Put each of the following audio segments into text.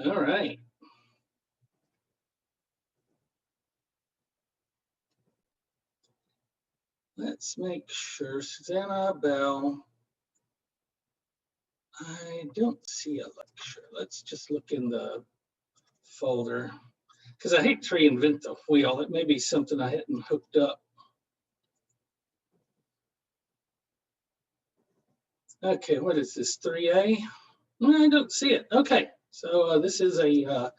All right. Let's make sure, Susanna Bell. I don't see a lecture. Let's just look in the folder, because I hate to reinvent the wheel. It may be something I hadn't hooked up. Okay, what is this, 3A? I don't see it. Okay, so this is a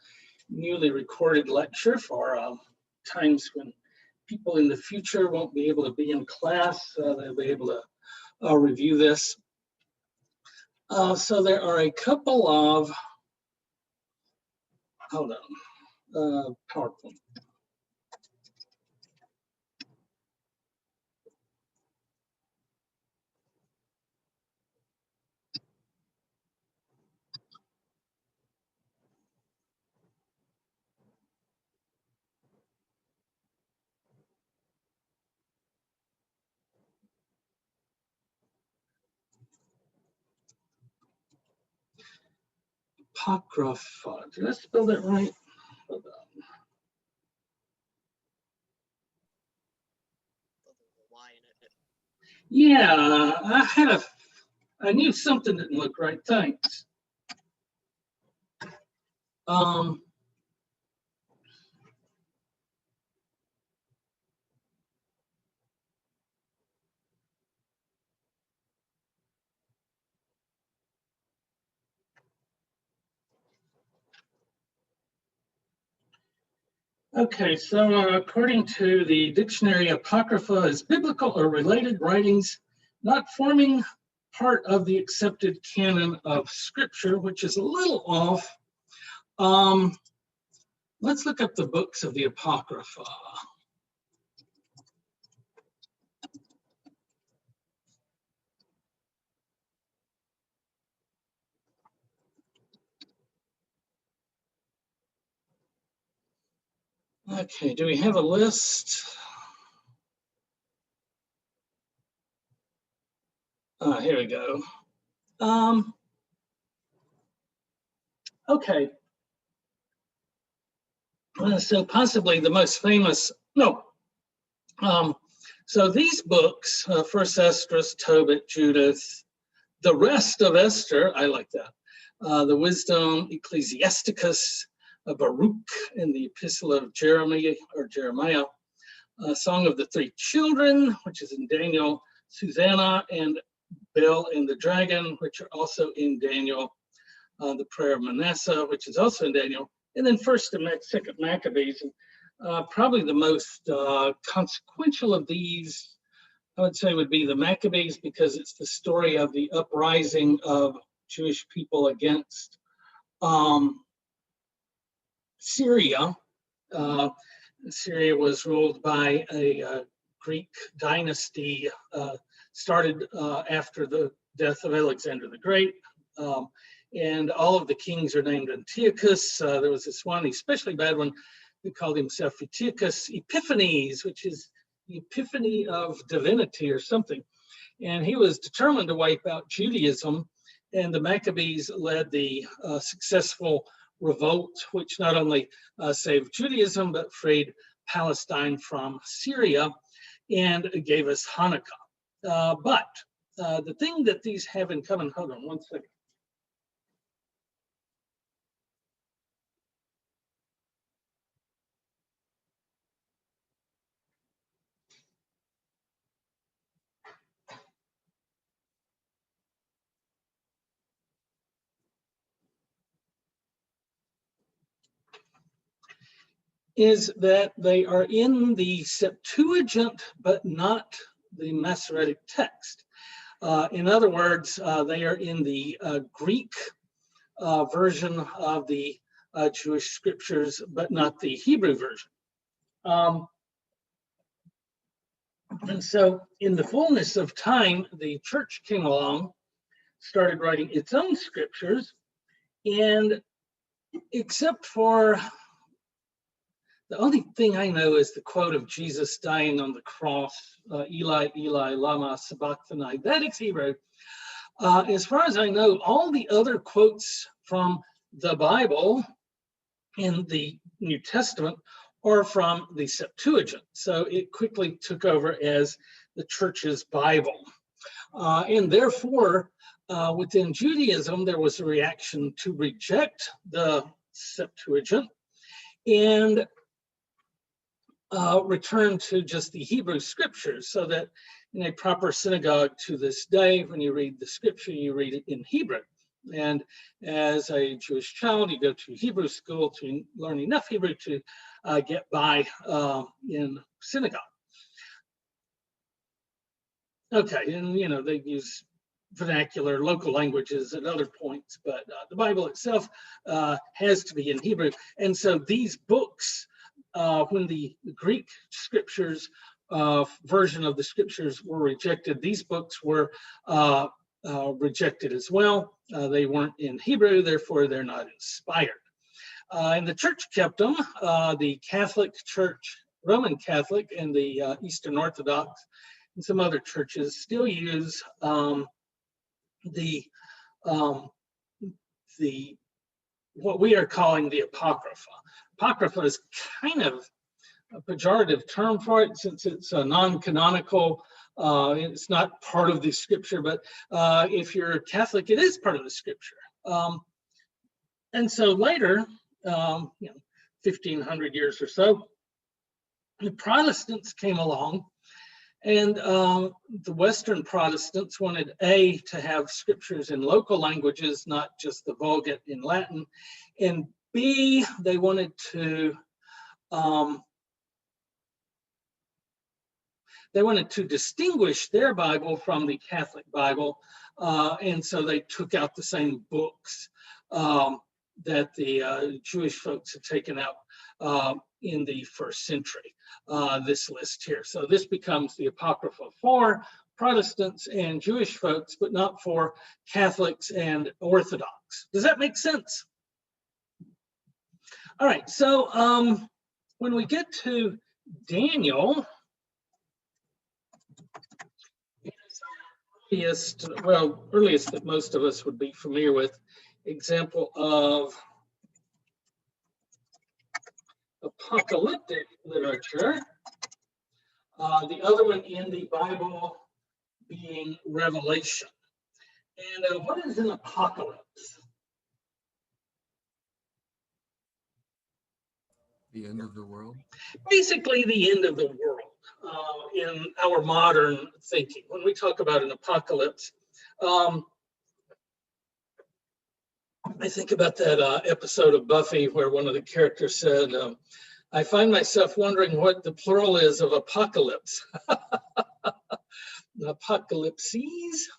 newly recorded lecture for times when people in the future won't be able to be in class. They'll be able to review this. So there are a couple of, hold on, PowerPoint. Apocrypha. Did I spell that right? Hold on. Yeah, I knew something didn't look right. Thanks. Okay, so according to the dictionary, Apocrypha is biblical or related writings not forming part of the accepted canon of Scripture, which is a little off. Let's look up the books of the Apocrypha. Okay, do we have a list? Here we go. Okay. So possibly the most famous, no. So these books, First Esdras, Tobit, Judith, the rest of Esther, I like that. The Wisdom, Ecclesiasticus, Baruch, and the Epistle of Jeremiah, Song of the Three Children, which is in Daniel, Susanna and Bel and the Dragon, which are also in Daniel, the Prayer of Manasseh, which is also in Daniel, and then First and Second Maccabees. Probably the most consequential of these, I would say, would be the Maccabees, because it's the story of the uprising of Jewish people against Syria. Syria was ruled by a Greek dynasty started after the death of Alexander the Great. And all of the kings are named Antiochus. There was this one, especially bad one, who called himself Antiochus Epiphanes, which is the epiphany of divinity or something. And he was determined to wipe out Judaism. And the Maccabees led the successful revolt, which not only saved Judaism, but freed Palestine from Syria and gave us Hanukkah. But the thing that these have in common, hold on one second. Is that they are in the Septuagint, but not the Masoretic text. In other words, they are in the Greek version of the Jewish scriptures, but not the Hebrew version. And so in the fullness of time, the church came along, started writing its own scriptures, and except for the only thing I know is the quote of Jesus dying on the cross, Eli, Eli, lama sabachthani. That is Hebrew. As far as I know, all the other quotes from the Bible in the New Testament or from the Septuagint. So it quickly took over as the church's Bible. And therefore, within Judaism, there was a reaction to reject the Septuagint and return to just the Hebrew scriptures, so that in a proper synagogue to this day, when you read the scripture, you read it in Hebrew. And as a Jewish child, you go to Hebrew school to learn enough Hebrew to get by in synagogue. Okay, and they use vernacular local languages at other points, but the Bible itself has to be in Hebrew. And so these books, when the Greek scriptures version of the scriptures were rejected, these books were rejected as well. They weren't in Hebrew, therefore they're not inspired. And the church kept them. The Catholic Church, Roman Catholic, and the Eastern Orthodox, and some other churches still use the what we are calling the Apocrypha. Apocrypha is kind of a pejorative term for it, since it's a non-canonical. It's not part of the scripture, but if you're Catholic, it is part of the scripture. And so later, 1500 years or so, the Protestants came along, and the Western Protestants wanted to have scriptures in local languages, not just the Vulgate in Latin, and B, they wanted to distinguish their Bible from the Catholic Bible, and so they took out the same books that the Jewish folks had taken out in the first century, this list here. So this becomes the Apocrypha for Protestants and Jewish folks, but not for Catholics and Orthodox. Does that make sense? All right, so when we get to Daniel, earliest that most of us would be familiar with, example of apocalyptic literature. The other one in the Bible being Revelation. And what is an apocalypse? The end of the world? Basically the end of the world in our modern thinking. When we talk about an apocalypse, I think about that episode of Buffy where one of the characters said, I find myself wondering what the plural is of apocalypse. Apocalypses?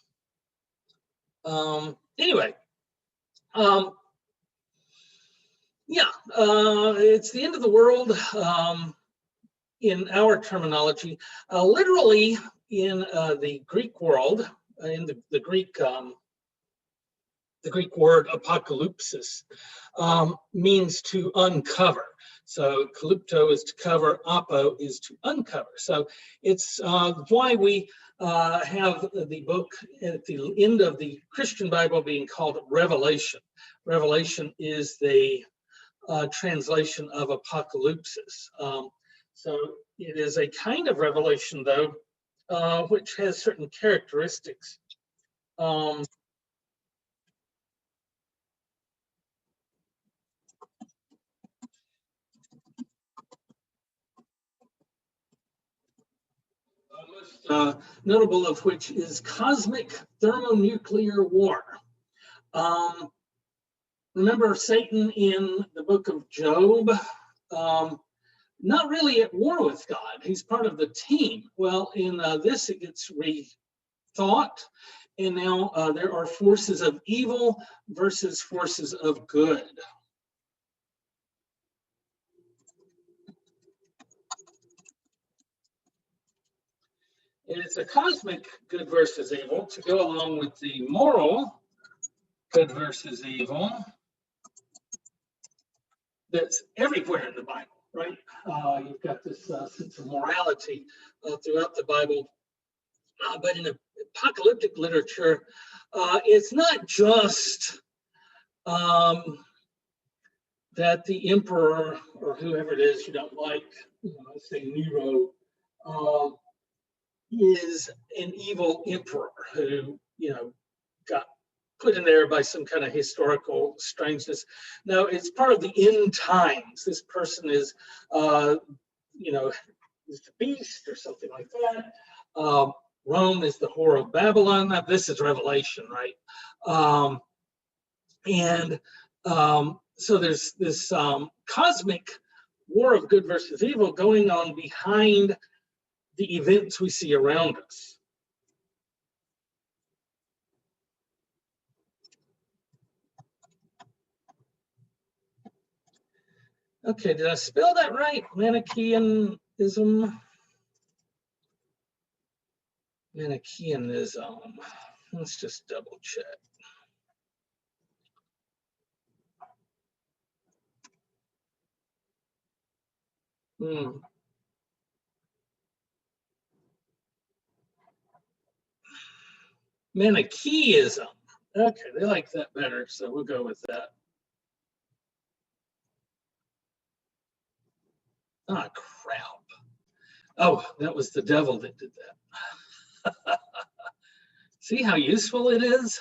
Anyway, it's the end of the world in our terminology. Literally in the Greek world, in the Greek word apocalypsis means to uncover. So kalypto is to cover, apo is to uncover. So it's why we have the book at the end of the Christian Bible being called Revelation. Revelation is the translation of apocalypsis. So it is a kind of revelation, though, which has certain characteristics. Most notable of which is cosmic thermonuclear war. Remember Satan in the book of Job? Not really at war with God. He's part of the team. Well, in this, it gets rethought. And now there are forces of evil versus forces of good. And it's a cosmic good versus evil to go along with the moral good versus evil that's everywhere in the Bible, right? You've got this sense of morality throughout the Bible. But in apocalyptic literature, it's not just that the emperor, or whoever it is you don't like, say Nero, is an evil emperor who, got put in there by some kind of historical strangeness. No, it's part of the end times. This person is, is the beast or something like that. Rome is the whore of Babylon. Now, this is Revelation, right? So there's this cosmic war of good versus evil going on behind the events we see around us. Okay, did I spell that right? Manichaeanism. Manichaeanism. Let's just double check. Manichaeism. Okay, they like that better, so we'll go with that. Ah, crap. Oh, that was the devil that did that. See how useful it is?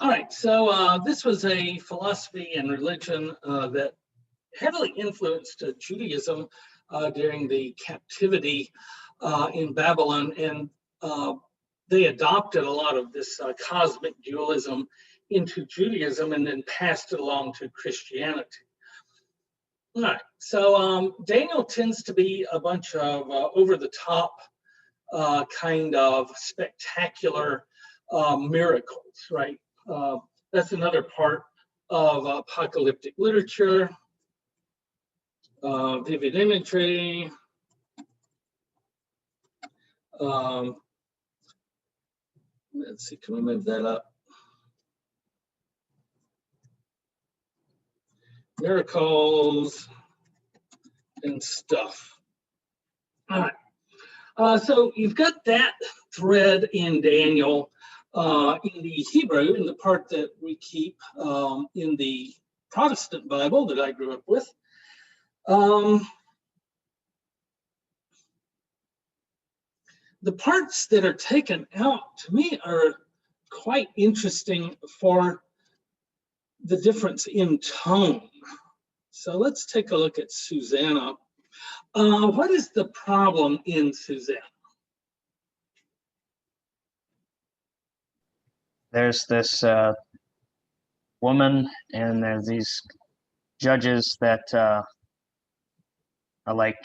All right, so this was a philosophy and religion that heavily influenced Judaism during the captivity in Babylon, and they adopted a lot of this cosmic dualism into Judaism and then passed it along to Christianity. All right, so Daniel tends to be a bunch of over-the-top kind of spectacular miracles, right? That's another part of apocalyptic literature, vivid imagery. Let's see, can we move that up? Miracles and stuff. All right. So you've got that thread in Daniel in the Hebrew, in the part that we keep in the Protestant Bible that I grew up with. The parts that are taken out, to me, are quite interesting for the difference in tone. So let's take a look at Susanna. What is the problem in Susanna? There's this woman, and there's these judges that are like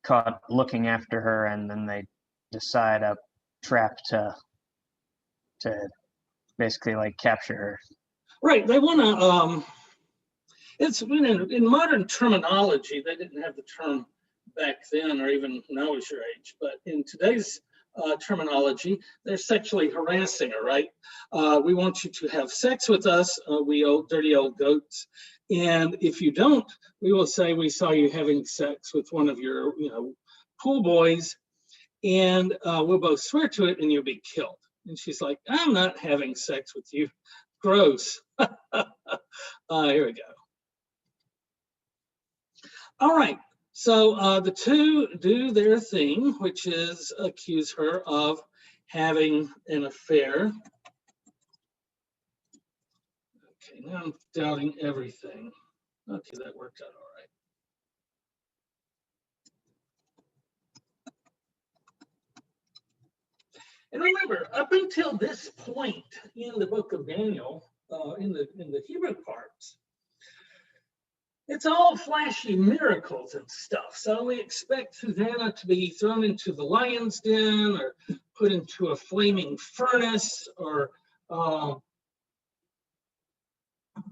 caught looking after her, and then they decide a trap to basically like capture her. Right. They want to. It's in modern terminology. They didn't have the term back then, or even when I was your age. But in today's terminology, they're sexually harassing her. Right. We want you to have sex with us, we old dirty old goats. And if you don't, we will say we saw you having sex with one of your, pool boys, and we'll both swear to it, and you'll be killed. And she's like, I'm not having sex with you. Gross. Here we go. All right. So the two do their thing, which is accuse her of having an affair. Okay, now I'm doubting everything. Okay, that worked out all right. And remember, up until this point in the book of Daniel, in the Hebrew parts, it's all flashy miracles and stuff. So we expect Susanna to be thrown into the lion's den, or put into a flaming furnace, or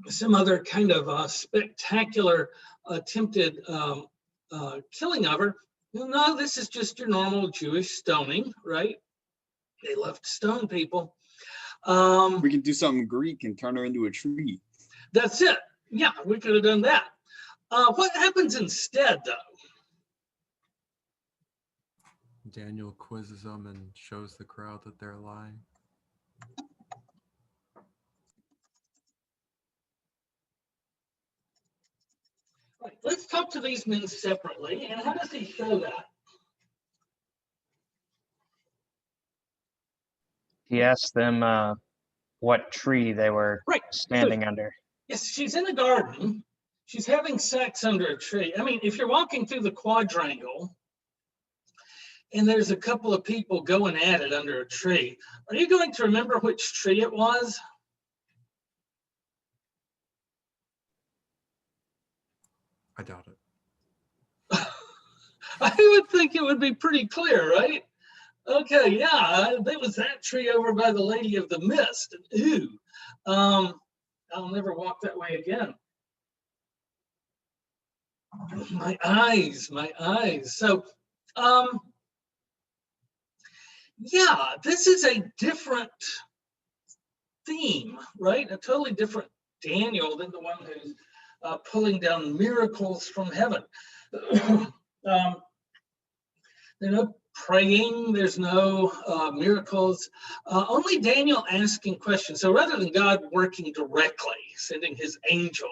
some other kind of spectacular attempted killing of her. No, this is just your normal Jewish stoning, right? They love to stone people. We can do something Greek and turn her into a tree. That's it. Yeah, we could have done that. What happens instead, though? Daniel quizzes them and shows the crowd that they're lying. Right, let's talk to these men separately. And how does he show that? He asked them what tree they were Right. standing under. Yes, she's in a garden. She's having sex under a tree. I mean, if you're walking through the quadrangle and there's a couple of people going at it under a tree, are you going to remember which tree it was? I doubt it. I would think it would be pretty clear, right? Okay, yeah, there was that tree over by the Lady of the Mist. Ooh, I'll never walk that way again. My eyes, my eyes. So, yeah, this is a different theme, right? A totally different Daniel than the one who's pulling down miracles from heaven. There's no praying, there's no miracles, only Daniel asking questions. So rather than God working directly, sending his angel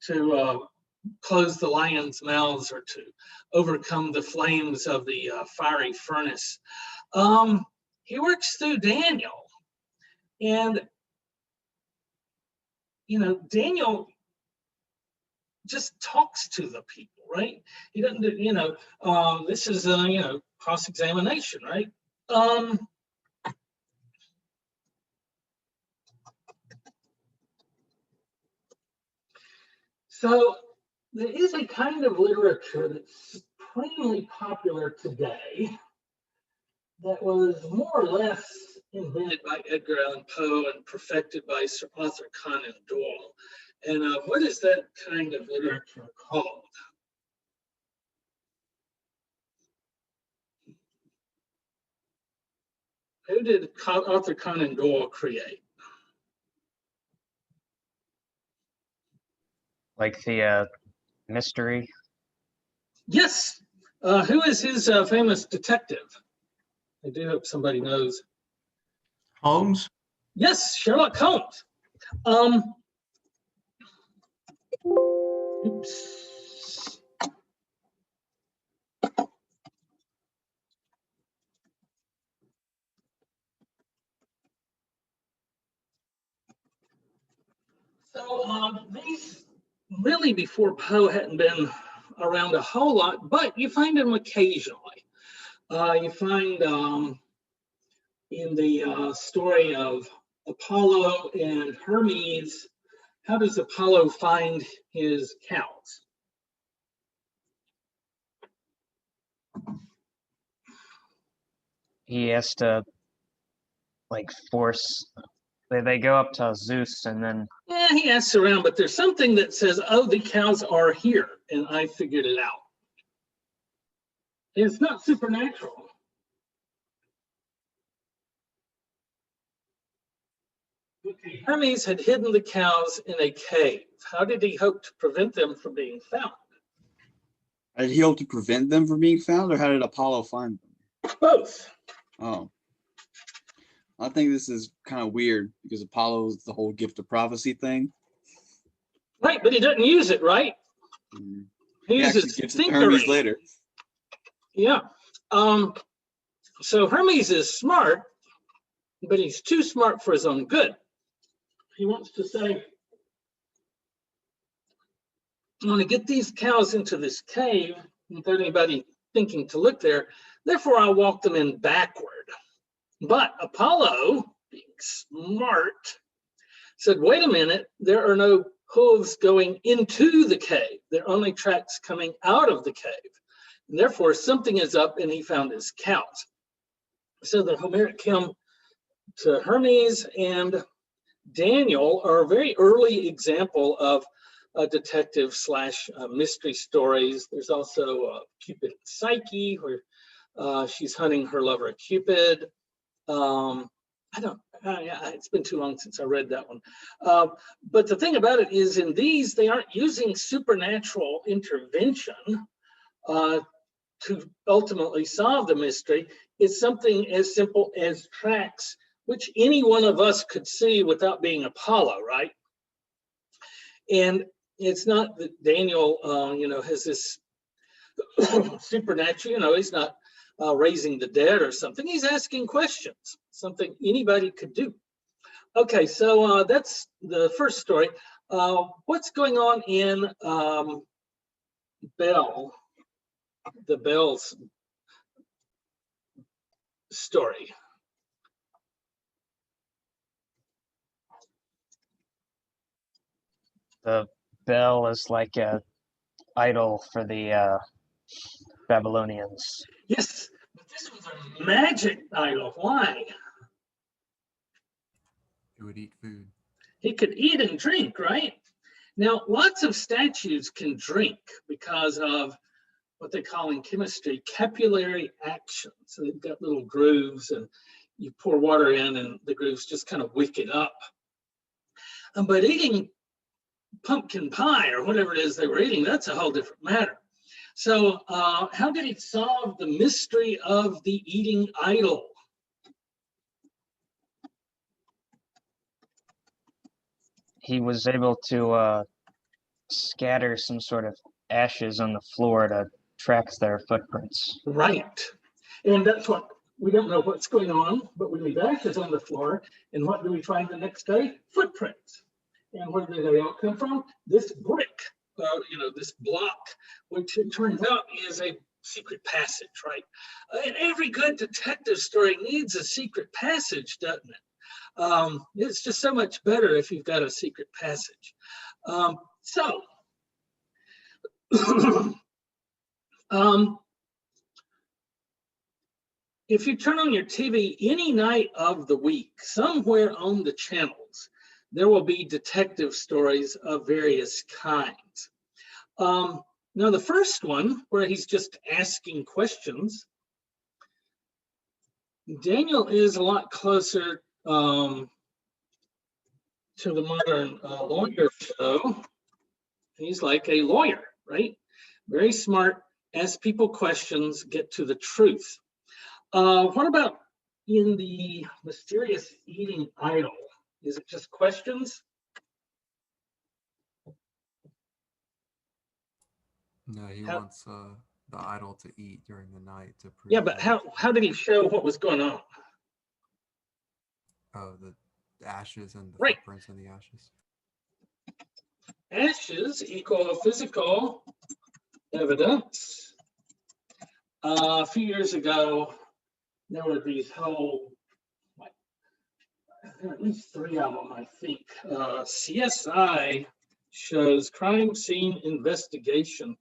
to close the lions' mouths or to overcome the flames of the fiery furnace, he works through Daniel. And, you know, Daniel just talks to the people, right? He doesn't do, you know, this is, you know, cross-examination, right? So there is a kind of literature that's supremely popular today that was more or less invented by Edgar Allan Poe and perfected by Sir Arthur Conan Doyle. And what is that kind of literature called? Who did Arthur Conan Doyle create? Like the mystery. Yes. Who is his famous detective? I do hope somebody knows. Holmes? Yes, Sherlock Holmes. Oops. So these really before Poe hadn't been around a whole lot, but you find them occasionally. You find in the story of Apollo and Hermes, how does Apollo find his cows? He has to like force. They go up to Zeus and then. Yeah, he asks around, but there's something that says, oh, the cows are here, and I figured it out. It's not supernatural. Okay, Hermes had hidden the cows in a cave. How did he hope to prevent them from being found? Did he hope to prevent them from being found, or how did Apollo find them? Both. Oh. I think this is kind of weird because Apollo's the whole gift of prophecy thing. Right, but he doesn't use it, right? Mm. He He actually uses gives it to Hermes thinkery. later. Yeah. So Hermes is smart, but he's too smart for his own good. He wants to say, I want to get these cows into this cave without anybody thinking to look there. Therefore, I'll walk them in backward. But Apollo, being smart, said, wait a minute, there are no hooves going into the cave. There are only tracks coming out of the cave. And therefore, something is up, and he found his cows. So the Homeric hymn to Hermes and Daniel are a very early example of detective slash mystery stories. There's also Cupid and Psyche, where she's hunting her lover Cupid. It's been too long since I read that one. But the thing about it is, in these, they aren't using supernatural intervention to ultimately solve the mystery is something as simple as tracks, which any one of us could see without being Apollo, right? And it's not that Daniel, has this supernatural, he's not raising the dead or something. He's asking questions, something anybody could do. Okay, so that's the first story. What's going on in the Bell's story? The bell is like a idol for the Babylonians. Yes, but this was a magic idol. Why? It would eat food. He could eat and drink, right? Now, lots of statues can drink because of what they call in chemistry capillary action. So they've got little grooves, and you pour water in, and the grooves just kind of wick it up. But eating pumpkin pie or whatever it is they were eating, that's a whole different matter. So how did he solve the mystery of the eating idol? He was able to scatter some sort of ashes on the floor to track their footprints. Right. And that's what we don't know what's going on, but we leave ashes on the floor. And what do we find the next day? Footprints. And where do they all come from? This brick, this block, which it turns out is a secret passage, right? And every good detective story needs a secret passage, doesn't it? It's just so much better if you've got a secret passage. If you turn on your TV any night of the week, somewhere on the channels, there will be detective stories of various kinds. Now, the first one, where he's just asking questions, Daniel is a lot closer to the modern lawyer show. He's like a lawyer, right? Very smart, ask people questions, get to the truth. What about in the mysterious eating idol? Is it just questions? No, he wants the idol to eat during the night to prove. Yeah, but how did he show what was going on? Oh, the ashes and the Right. footprints in the ashes. Ashes equal physical evidence. A few years ago, there were these whole, at least 3 of them, I think. CSI shows crime scene investigation.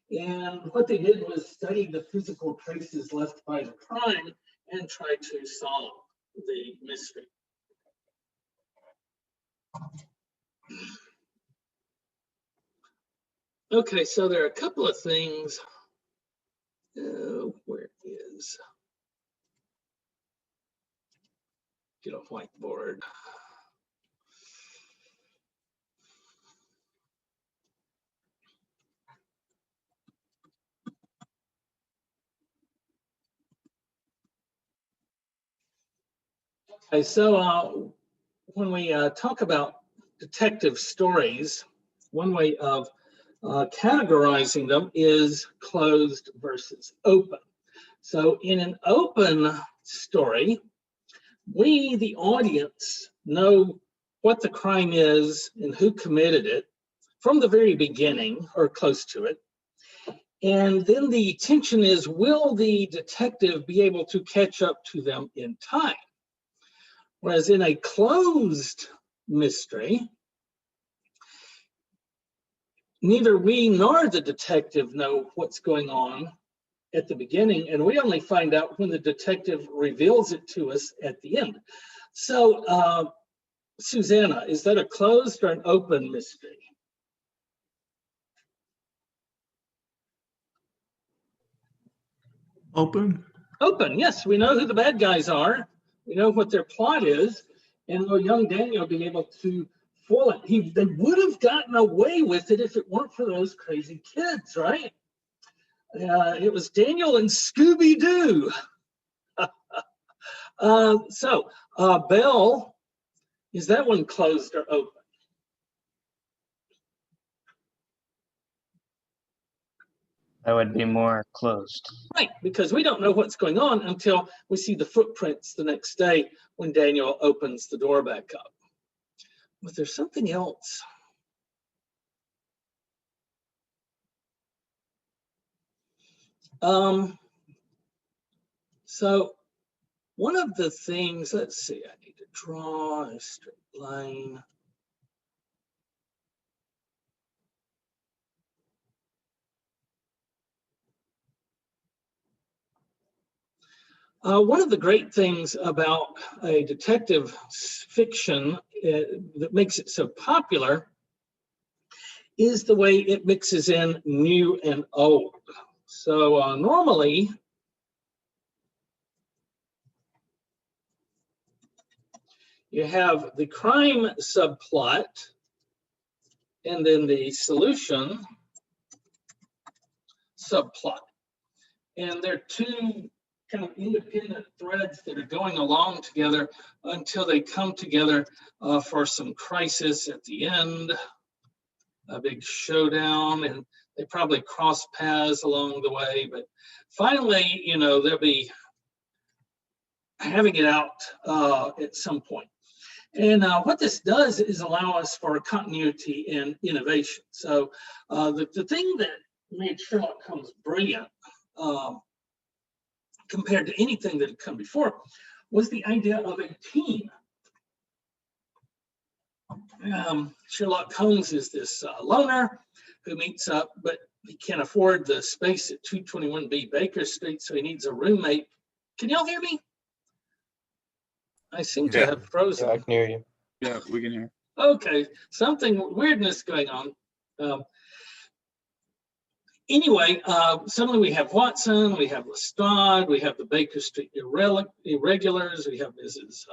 And what they did was study the physical traces left by the crime and try to solve the mystery. Okay, so there are a couple of things. Where is? Get a whiteboard. Okay, so when we talk about detective stories, one way of categorizing them is closed versus open. So in an open story, we, the audience, know what the crime is and who committed it from the very beginning or close to it. And then the tension is, will the detective be able to catch up to them in time? Whereas in a closed mystery, neither we nor the detective know what's going on at the beginning, and we only find out when the detective reveals it to us at the end. So, Susanna, is that a closed or an open mystery? Open. Open, yes. We know who the bad guys are. We know what their plot is, and will young Daniel be able to foil it? They would have gotten away with it if it weren't for those crazy kids, right? It was Daniel and Scooby-Doo. Bell, is that one closed or open? That would be more closed. Right, because we don't know what's going on until we see the footprints the next day when Daniel opens the door back up. Was there something else? So one of the things, let's see, I need to draw a straight line. One of the great things about a detective fiction that makes it so popular is the way it mixes in new and old. So normally, you have the crime subplot and then the solution subplot. And they're two kind of independent threads that are going along together until they come together for some crisis at the end, a big showdown, and they probably cross paths along the way. But finally, you know, they'll be having it out at some point. And what this does is allow us for continuity and innovation. So the thing that made Sherlock Holmes brilliant compared to anything that had come before was the idea of a team. Sherlock Holmes is this loner who meets up, but he can't afford the space at 221B Baker Street, so he needs a roommate. Can y'all hear me? I seem to have frozen. Yeah, I can hear you. Yeah, we can hear. Okay, something weirdness going on. Anyway, suddenly we have Watson, we have Lestrade, we have the Baker Street irregulars, we have Mrs.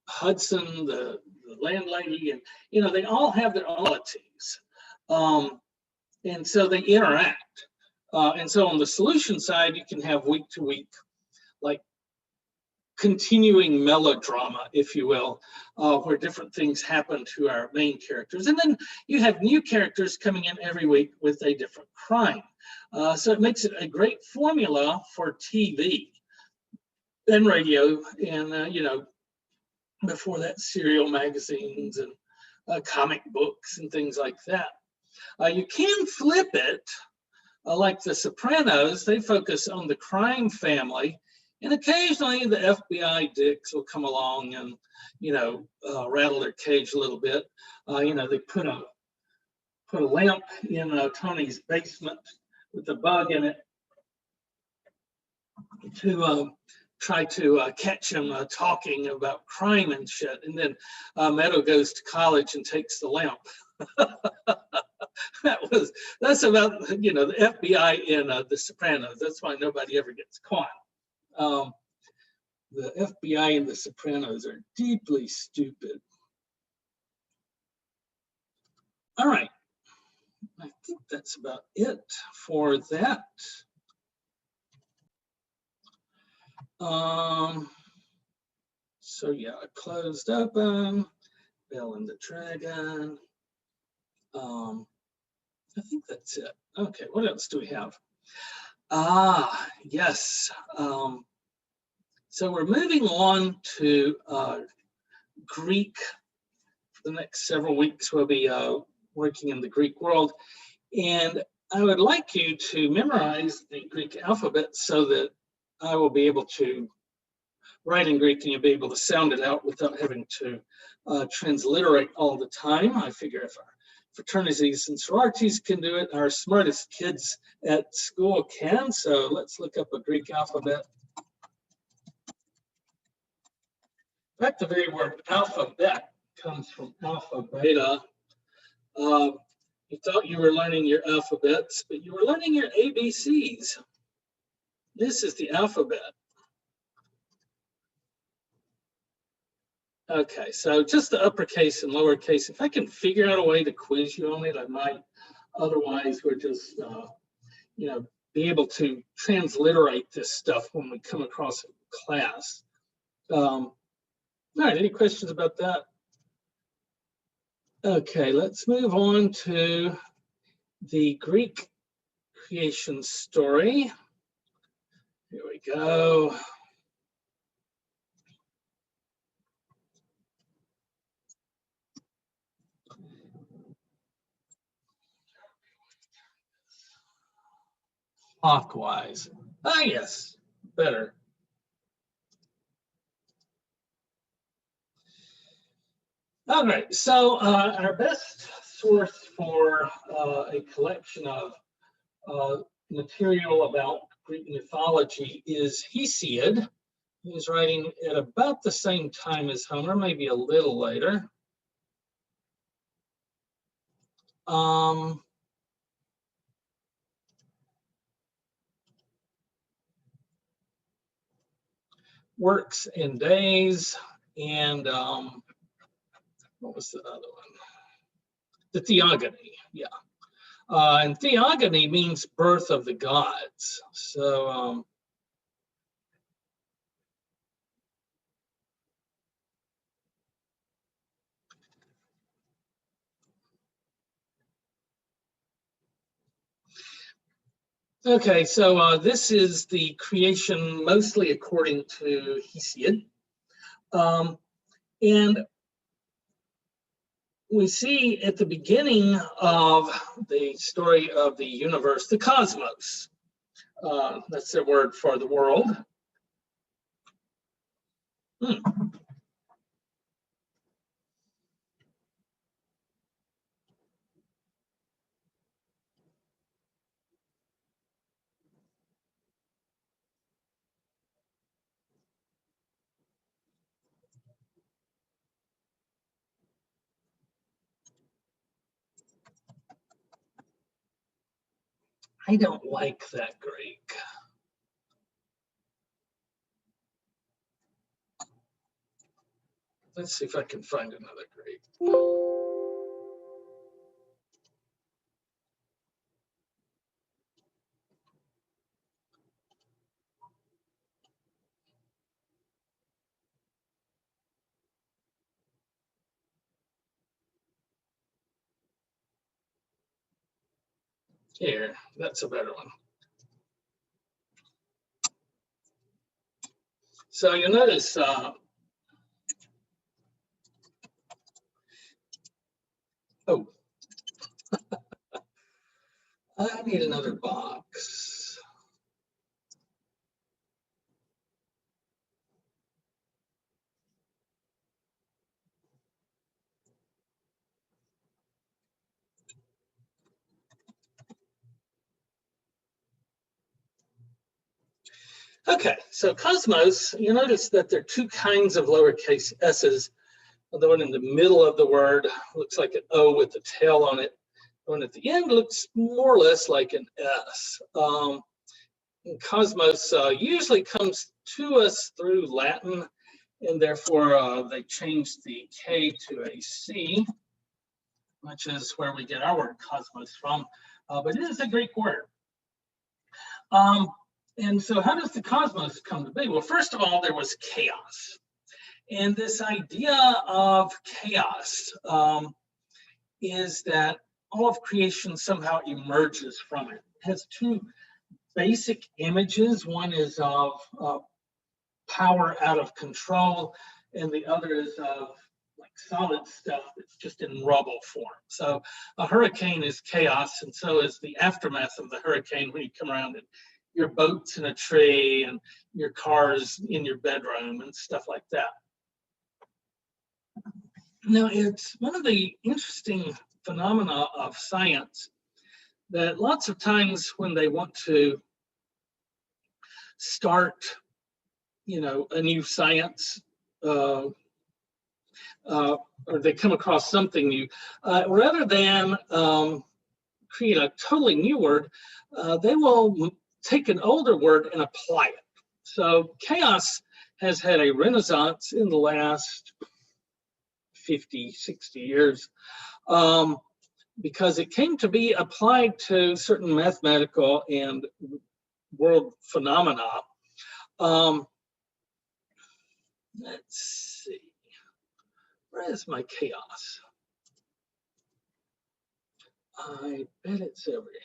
Hudson, the landlady, and you know they all have their qualities, and so they interact. And so on the solution side, you can have week to week, like continuing melodrama, if you will, where different things happen to our main characters. And then you have new characters coming in every week with a different crime. So it makes it a great formula for TV and radio and, you know, before that, serial magazines and comic books and things like that. You can flip it, like The Sopranos. They focus on the crime family, and occasionally the FBI dicks will come along and, you know, rattle their cage a little bit. You know, they put a lamp in Tony's basement with a bug in it to try to catch him talking about crime and shit. And then Meadow goes to college and takes the lamp. That's about, you know, the FBI in The Sopranos. That's why nobody ever gets caught. The FBI in The Sopranos are deeply stupid. All right. I think that's about it for that. So yeah, closed open, Bell and the Dragon. I think that's it. Okay, what else do we have? Yes. So we're moving on to Greek. For the next several weeks, we'll be working in the Greek world. And I would like you to memorize the Greek alphabet so that I will be able to write in Greek and you'll be able to sound it out without having to transliterate all the time. I figure if our fraternities and sororities can do it, our smartest kids at school can. So let's look up a Greek alphabet. In fact, the very word alphabet comes from alpha, beta. You thought you were learning your alphabets, but you were learning your ABCs. This is the alphabet. Okay, so just the uppercase and lowercase. If I can figure out a way to quiz you on it, I might. Otherwise, we're just be able to transliterate this stuff when we come across it in class. All right, any questions about that? Okay, let's move on to the Greek creation story. Here we go. Clockwise. Ah, yes, better. All right, so our best source for a collection of material about Greek mythology is Hesiod. He was writing at about the same time as Homer, maybe a little later. Works and Days, and what was the other one? The Theogony, yeah. And Theogony means birth of the gods. So okay, so this is the creation mostly according to Hesiod. And we see at the beginning of the story of the universe, the cosmos. That's their word for the world. I don't like that Greek. Let's see if I can find another Greek. Here, that's a better one. So you notice oh, I need another box. Okay, so cosmos, you notice that there are two kinds of lowercase s's. The one in the middle of the word looks like an O with the tail on it. The one at the end looks more or less like an S. And cosmos usually comes to us through Latin, and therefore they changed the K to a C, which is where we get our word cosmos from. But it is a Greek word. And so how does the cosmos come to be? Well, first of all, there was chaos. And this idea of chaos is that all of creation somehow emerges from it. It has two basic images. One is of power out of control, and the other is of like solid stuff that's just in rubble form. So a hurricane is chaos, and so is the aftermath of the hurricane when you come around and your boat's in a tree and your car's in your bedroom and stuff like that. Now, it's one of the interesting phenomena of science that lots of times when they want to start, a new science, or they come across something new, rather than create a totally new word, they will take an older word and apply it. So chaos has had a renaissance in the last 50, 60 years. because it came to be applied to certain mathematical and world phenomena. Let's see, where is my chaos? I bet it's over here.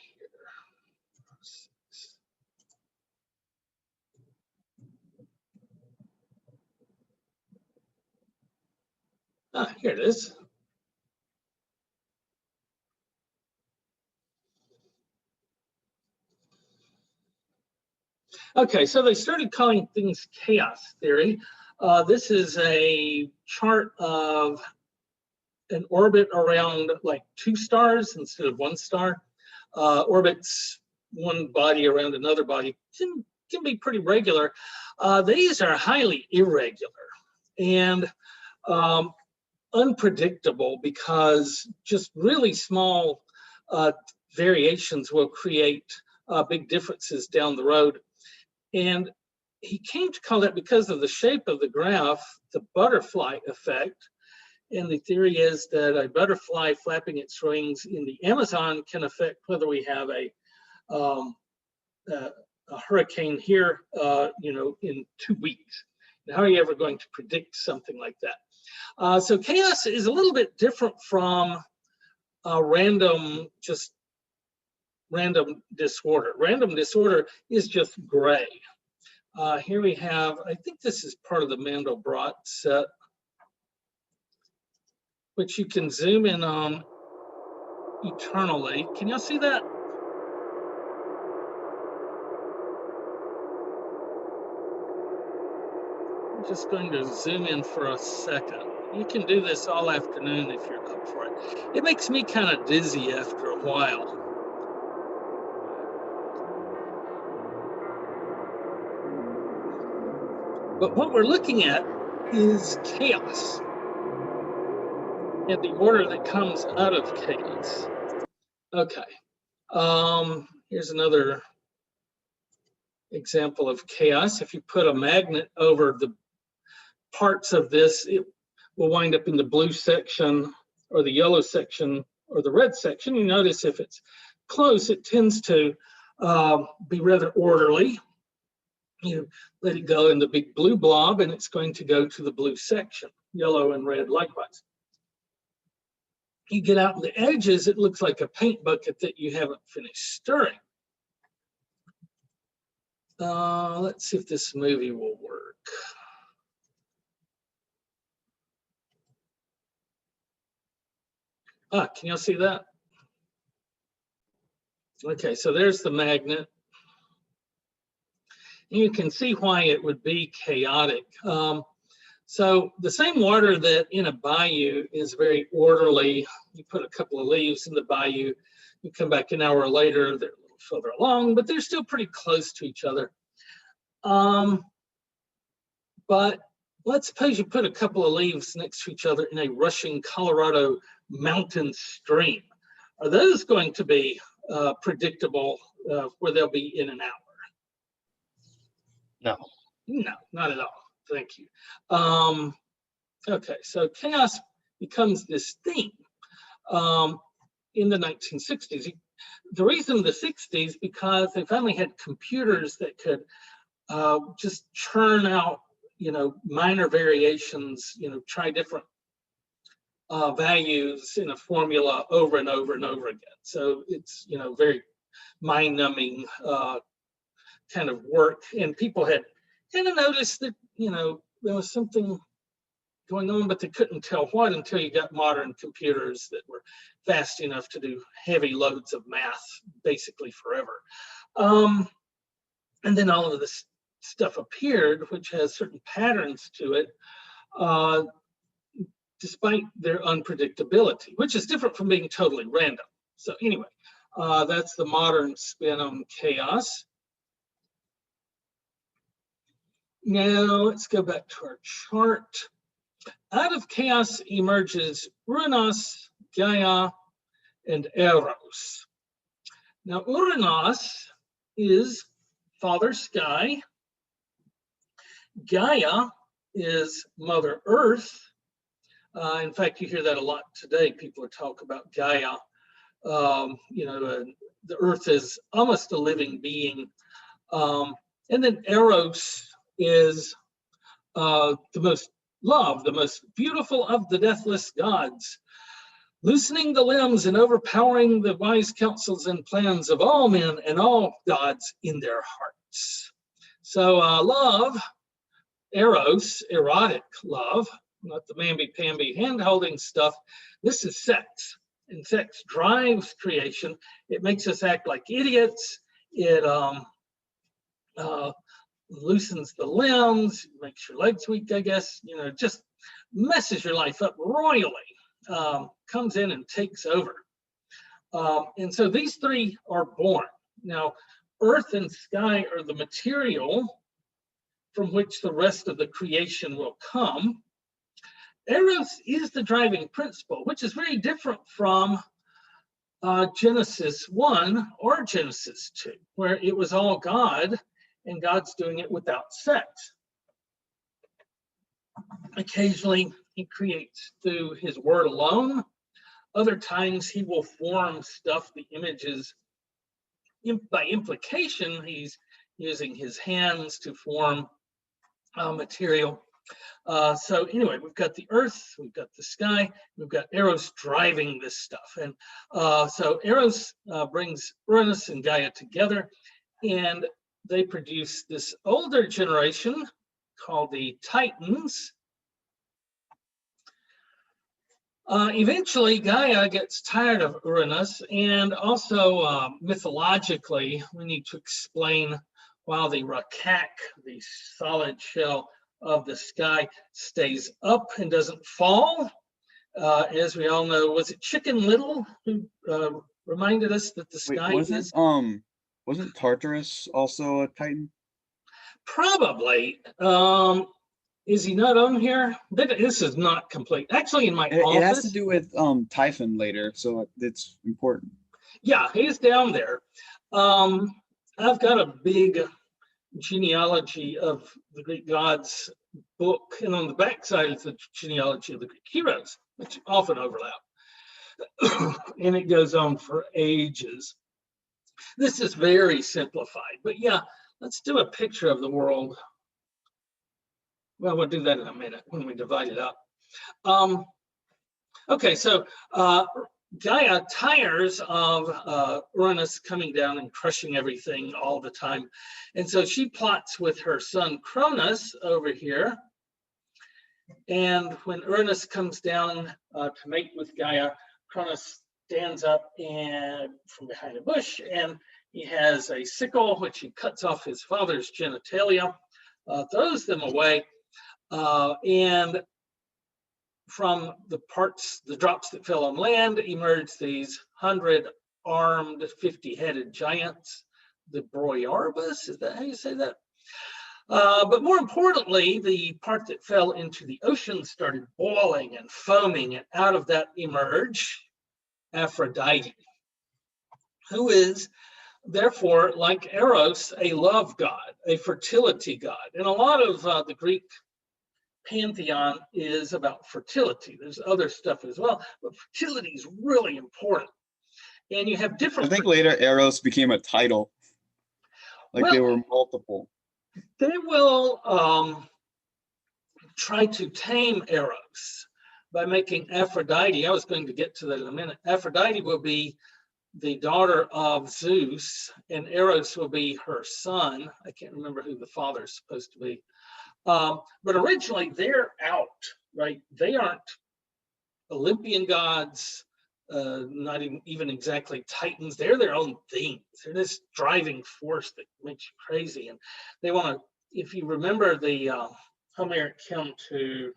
Ah, here it is. Okay, so they started calling things chaos theory. This is a chart of an orbit around like 2 stars instead of 1 star. Orbits one body around another body can be pretty regular. These are highly irregular and unpredictable because just really small variations will create big differences down the road. And he came to call that, because of the shape of the graph, the butterfly effect. And the theory is that a butterfly flapping its wings in the Amazon can affect whether we have a hurricane here, in 2 weeks. Now, how are you ever going to predict something like that? So chaos is a little bit different from random disorder. Random disorder is just gray. Here we have, I think this is part of the Mandelbrot set, which you can zoom in on eternally. Can y'all see that? I'm just going to zoom in for a second. You can do this all afternoon if you're up for it. It makes me kind of dizzy after a while. But what we're looking at is chaos and the order that comes out of chaos. Okay, here's another example of chaos. If you put a magnet over the parts of this, it will wind up in the blue section or the yellow section or the red section. You notice if it's close, it tends to be rather orderly. You let it go in the big blue blob and it's going to go to the blue section, yellow and red likewise. You get out in the edges, it looks like a paint bucket that you haven't finished stirring. Let's see if this movie will work. Can y'all see that? Okay, so there's the magnet. You can see why it would be chaotic. So the same water that in a bayou is very orderly. You put a couple of leaves in the bayou, you come back an hour later, they're a little further along, but they're still pretty close to each other. But let's suppose you put a couple of leaves next to each other in a rushing Colorado mountain stream. Are those going to be predictable where they'll be in an hour? No. No, not at all. Thank you. Okay, so chaos becomes this theme in the 1960s. The reason the 60s, because they finally had computers that could just churn out, minor variations, try different values in a formula over and over and over again. So it's, very mind-numbing kind of work. And people had kind of noticed that, there was something going on, but they couldn't tell what until you got modern computers that were fast enough to do heavy loads of math basically forever. And then all of this stuff appeared, which has certain patterns to it, despite their unpredictability, which is different from being totally random. So anyway, that's the modern spin on chaos. Now let's go back to our chart. Out of chaos emerges Uranus, Gaia, and Eros. Now Uranus is Father Sky. Gaia is Mother Earth. In fact, you hear that a lot today. People talk about Gaia. The earth is almost a living being. And then Eros is the most loved, the most beautiful of the deathless gods, loosening the limbs and overpowering the wise counsels and plans of all men and all gods in their hearts. So love, Eros, erotic love, not the mamby-pamby hand-holding stuff. This is sex, and sex drives creation. It makes us act like idiots. It loosens the limbs, makes your legs weak, I guess, just messes your life up royally, comes in and takes over. And so these three are born. Now, earth and sky are the material from which the rest of the creation will come. Eros is the driving principle, which is very different from Genesis 1 or Genesis 2, where it was all God, and God's doing it without sex. Occasionally, he creates through his word alone. Other times, he will form stuff, the images. By implication, he's using his hands to form material. So anyway, we've got the earth, we've got the sky, we've got Eros driving this stuff. And so Eros brings Uranus and Gaia together, and they produce this older generation called the Titans. Eventually, Gaia gets tired of Uranus, and also mythologically, we need to explain why the Rakak, the solid shell of the sky, stays up and doesn't fall. As we all know, was it Chicken Little who reminded us that the sky is... Wasn't Tartarus also a Titan? Probably. Is he not on here? This is not complete. Actually, in my office... It has to do with Typhon later, so it's important. Yeah, he's down there. I've got a big genealogy of the Greek gods book, and on the back side is the genealogy of the Greek heroes, which often overlap. And it goes on for ages. This is very simplified, but yeah, let's do a picture of the world. Well, we'll do that in a minute when we divide it up. Okay, so Gaia tires of Uranus coming down and crushing everything all the time. And so she plots with her son Cronus over here. And when Uranus comes down to mate with Gaia, Cronus stands up and from behind a bush, and he has a sickle, which he cuts off his father's genitalia, throws them away, and from the drops that fell on land, emerged these 100-armed, 50-headed giants, the Broyarbus, is that how you say that? But more importantly, the part that fell into the ocean started boiling and foaming, and out of that emerged Aphrodite, who is therefore, like Eros, a love god, a fertility god. And a lot of the Greek pantheon is about fertility. There's other stuff as well, but fertility is really important. And you have different... I think later Eros became a title. Like there were multiple. They will try to tame Eros by making Aphrodite. I was going to get to that in a minute. Aphrodite will be the daughter of Zeus, and Eros will be her son. I can't remember who the father is supposed to be. But originally they're out, right? They aren't Olympian gods, not even exactly Titans. They're their own things. They're this driving force that makes you crazy. And they want to, if you remember the Homeric hymn to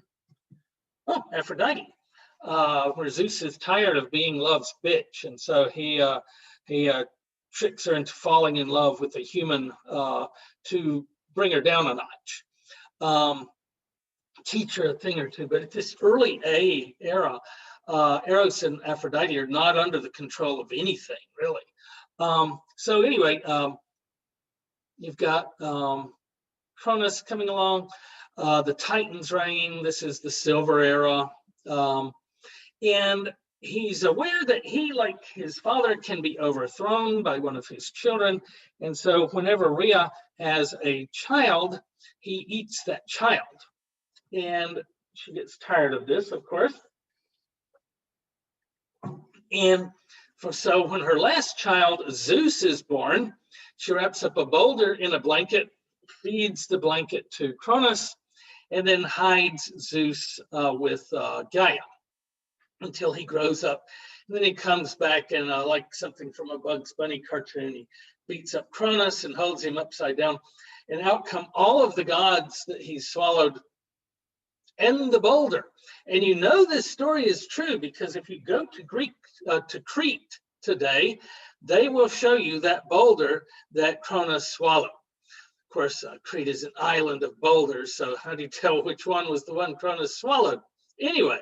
Aphrodite, where Zeus is tired of being love's bitch. And so he tricks her into falling in love with a human to bring her down a notch. Teach her a thing or two. But at this early era, Eros and Aphrodite are not under the control of anything, really. So anyway, you've got Cronus coming along, the Titans reign. This is the Silver Era. And he's aware that he, like his father, can be overthrown by one of his children. And so whenever Rhea has a child, he eats that child. And she gets tired of this, of course. And so when her last child, Zeus, is born, she wraps up a boulder in a blanket, feeds the blanket to Cronus, and then hides Zeus with Gaia until he grows up. And then he comes back and like something from a Bugs Bunny cartoon, he beats up Cronus and holds him upside down. And out come all of the gods that he swallowed and the boulder. And you know this story is true because if you go to Crete today, they will show you that boulder that Cronus swallowed. Of course, Crete is an island of boulders, so how do you tell which one was the one Cronus swallowed? Anyway,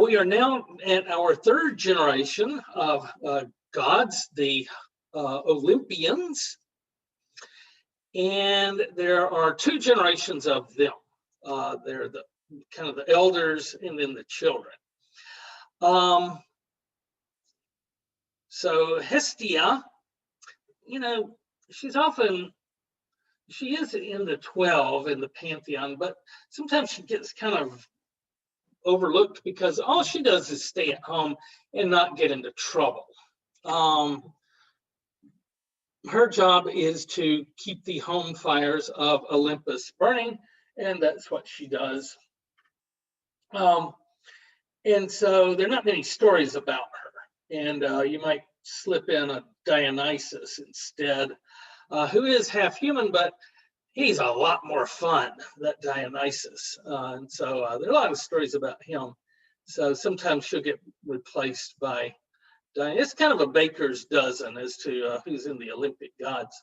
we are now at our third generation of gods, the Olympians, and there are two generations of them. They're the kind of the elders and then the children. So Hestia, you know, she is in the 12 in the pantheon, but sometimes she gets kind of overlooked because all she does is stay at home and not get into trouble. Her job is to keep the home fires of Olympus burning, and that's what she does. And so there are not many stories about her, and you might slip in a Dionysus instead, who is half human, but he's a lot more fun, that Dionysus. And so there are a lot of stories about him. So sometimes she'll get replaced by Dionysus. It's kind of a baker's dozen as to who's in the Olympic gods.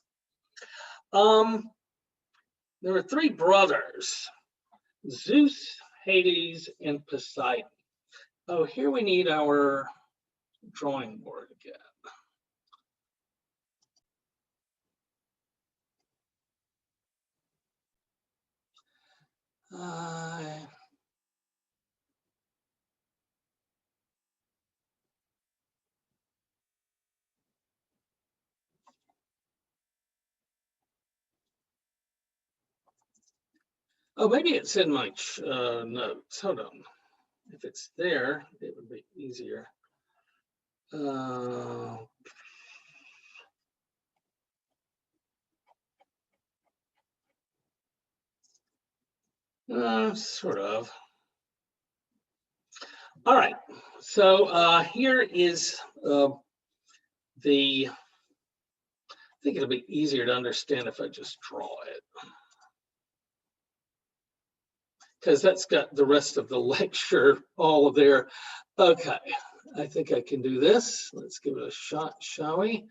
There were three brothers, Zeus, Hades, and Poseidon. Oh, here we need our drawing board again. Oh, maybe it's in my notes. Hold on. If it's there, it would be easier. Sort of. All right. So here is I think it'll be easier to understand if I just draw it, because that's got the rest of the lecture all there. Okay, I think I can do this. Let's give it a shot, shall we?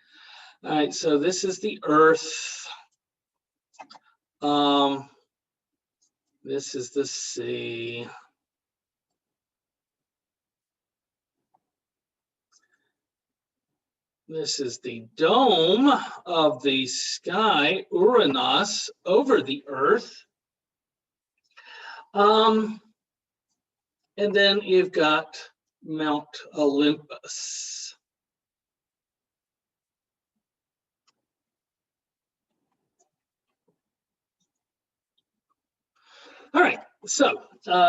All right, so this is the Earth. This is the sea. This is the dome of the sky, Uranus, over the Earth. And then you've got Mount Olympus. All right, so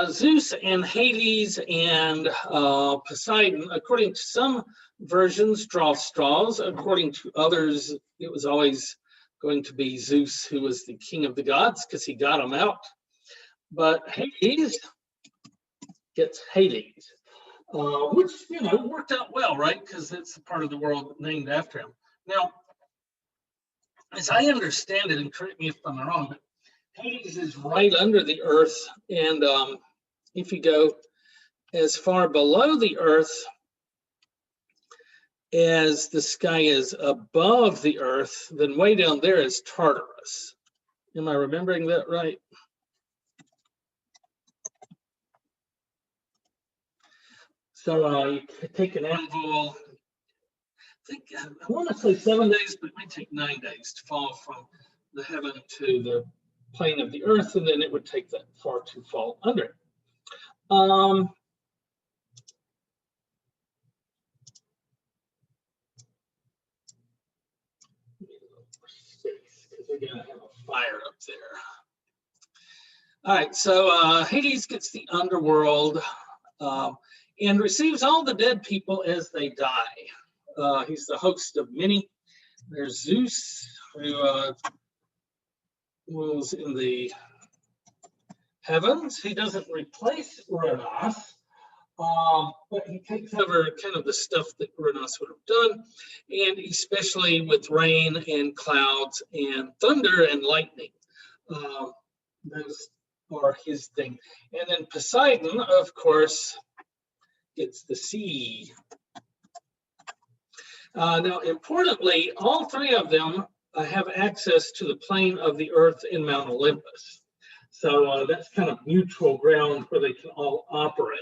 Zeus and Hades and Poseidon, according to some versions, draw straws. According to others, it was always going to be Zeus who was the king of the gods because he got them out. But Hades gets Hades, which, you know, worked out well, right? Because it's a part of the world named after him. Now, as I understand it, and correct me if I'm wrong, but Hades is right under the Earth, and if you go as far below the Earth as the sky is above the Earth, then way down there is Tartarus. Am I remembering that right? So you take an anvil, I want to say 7 days, but it might take 9 days to fall from the heaven to the plane of the Earth, and then it would take that far to fall under it. We're gonna have a fire up there. All right, so Hades gets the underworld and receives all the dead people as they die. He's the host of many. There's Zeus, who rules in the heavens. He doesn't replace Uranus, but he takes over kind of the stuff that Uranus would have done, and especially with rain and clouds and thunder and lightning. Those are his thing. And then Poseidon, of course, gets the sea. Now, importantly, all three of them have access to the plane of the earth in Mount Olympus. So that's kind of neutral ground where they can all operate.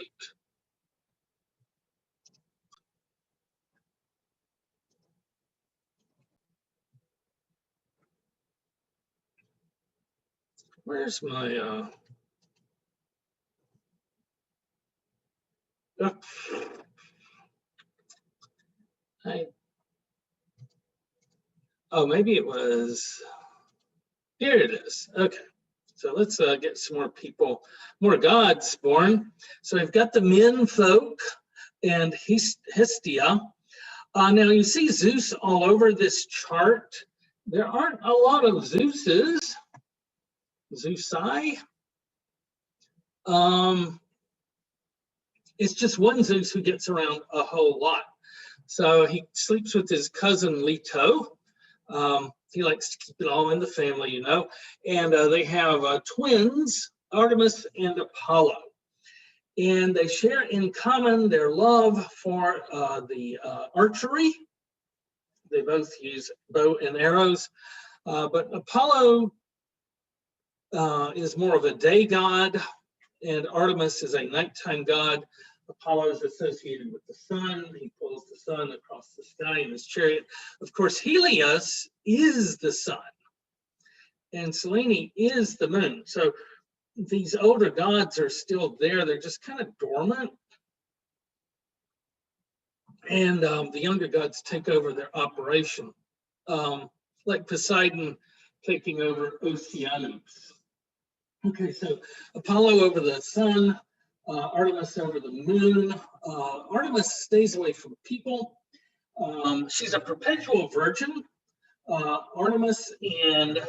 Where's my oh, maybe it was, here it is. Okay, so let's get some more people, more gods born. So we've got the men folk and Hestia. Now you see Zeus all over this chart. There aren't a lot of Zeuses. Zeusi. It's just one Zeus who gets around a whole lot. So he sleeps with his cousin Leto. He likes to keep it all in the family, you know. And they have twins, Artemis and Apollo. And they share in common their love for the archery. They both use bow and arrows. But Apollo is more of a day god, and Artemis is a nighttime god. Apollo is associated with the sun. He pulls the sun across the sky in his chariot. Of course, Helios is the sun, and Selene is the moon. So these older gods are still there. They're just kind of dormant. And the younger gods take over their operation, like Poseidon taking over Oceanus. Okay, so Apollo over the sun, Artemis over the moon. Artemis stays away from people. She's a perpetual virgin. Artemis and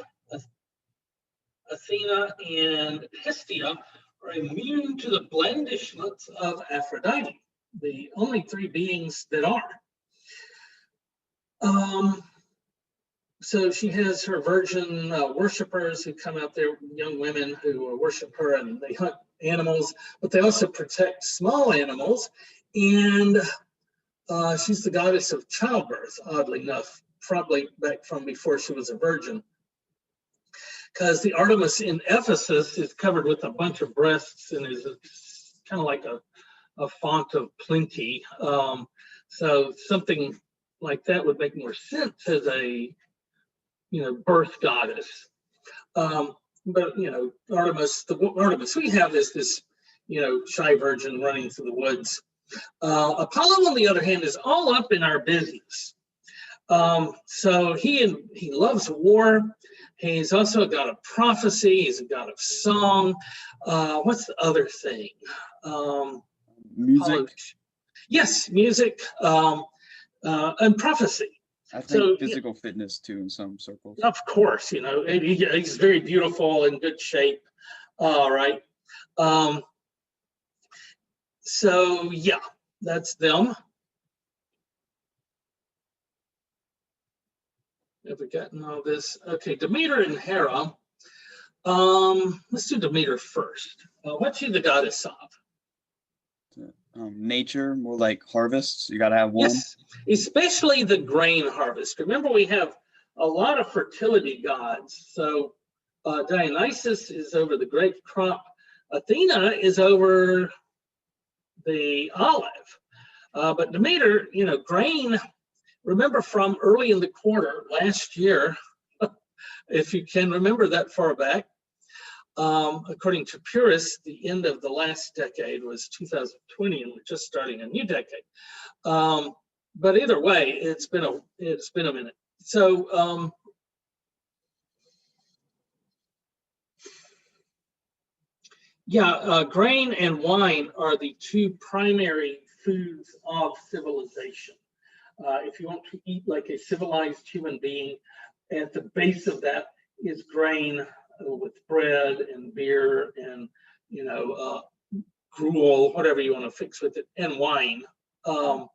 Athena and Hestia are immune to the blandishments of Aphrodite, the only three beings that are. So she has her virgin worshippers who come out there, young women who worship her, and they hunt animals, but they also protect small animals. And she's the goddess of childbirth, oddly enough, probably back from before she was a virgin. Because the Artemis in Ephesus is covered with a bunch of breasts and is kind of like a font of plenty. So something like that would make more sense as a, birth goddess. But, Artemis, Artemis we have is this, shy virgin running through the woods. Apollo, on the other hand, is all up in our business. So he loves war. He's also a god of prophecy. He's a god of song. What's the other thing? Music. Apollo, yes, music and prophecy. I think So, physical fitness too in some circles. Of course, he's very beautiful, in good shape. All right. So yeah, that's them. Have we gotten all this? Okay, Demeter and Hera. Let's do Demeter first. What's she the goddess of? Nature, more like harvests. You got to have one. Yes, especially the grain harvest. Remember, we have a lot of fertility gods. So Dionysus is over the grape crop. Athena is over the olive. But Demeter, grain, remember from early in the quarter last year, if you can remember that far back, according to purists, the end of the last decade was 2020, and we're just starting a new decade. But either way, it's been a minute. So Yeah, grain and wine are the two primary foods of civilization. If you want to eat like a civilized human being, at the base of that is grain with bread and beer and, gruel, whatever you want to fix with it, and wine. And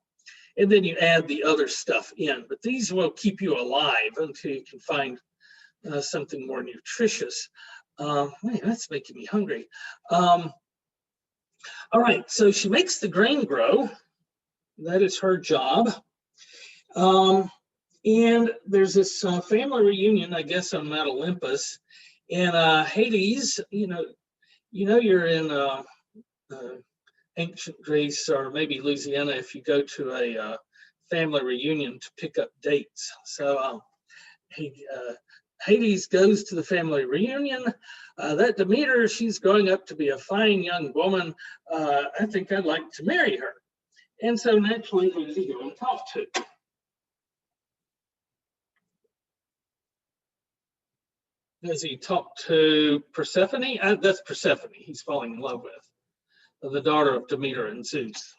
then you add the other stuff in. But these will keep you alive until you can find something more nutritious. Man, that's making me hungry. All right, so she makes the grain grow. That is her job. And there's this family reunion, I guess, on Mount Olympus. And Hades, you're in ancient Greece or maybe Louisiana if you go to a family reunion to pick up dates. So Hades goes to the family reunion. That Demeter, she's growing up to be a fine young woman. I think I'd like to marry her. And so naturally, who does he go and talk to? Does he talk to Persephone? That's Persephone he's falling in love with, the daughter of Demeter and Zeus.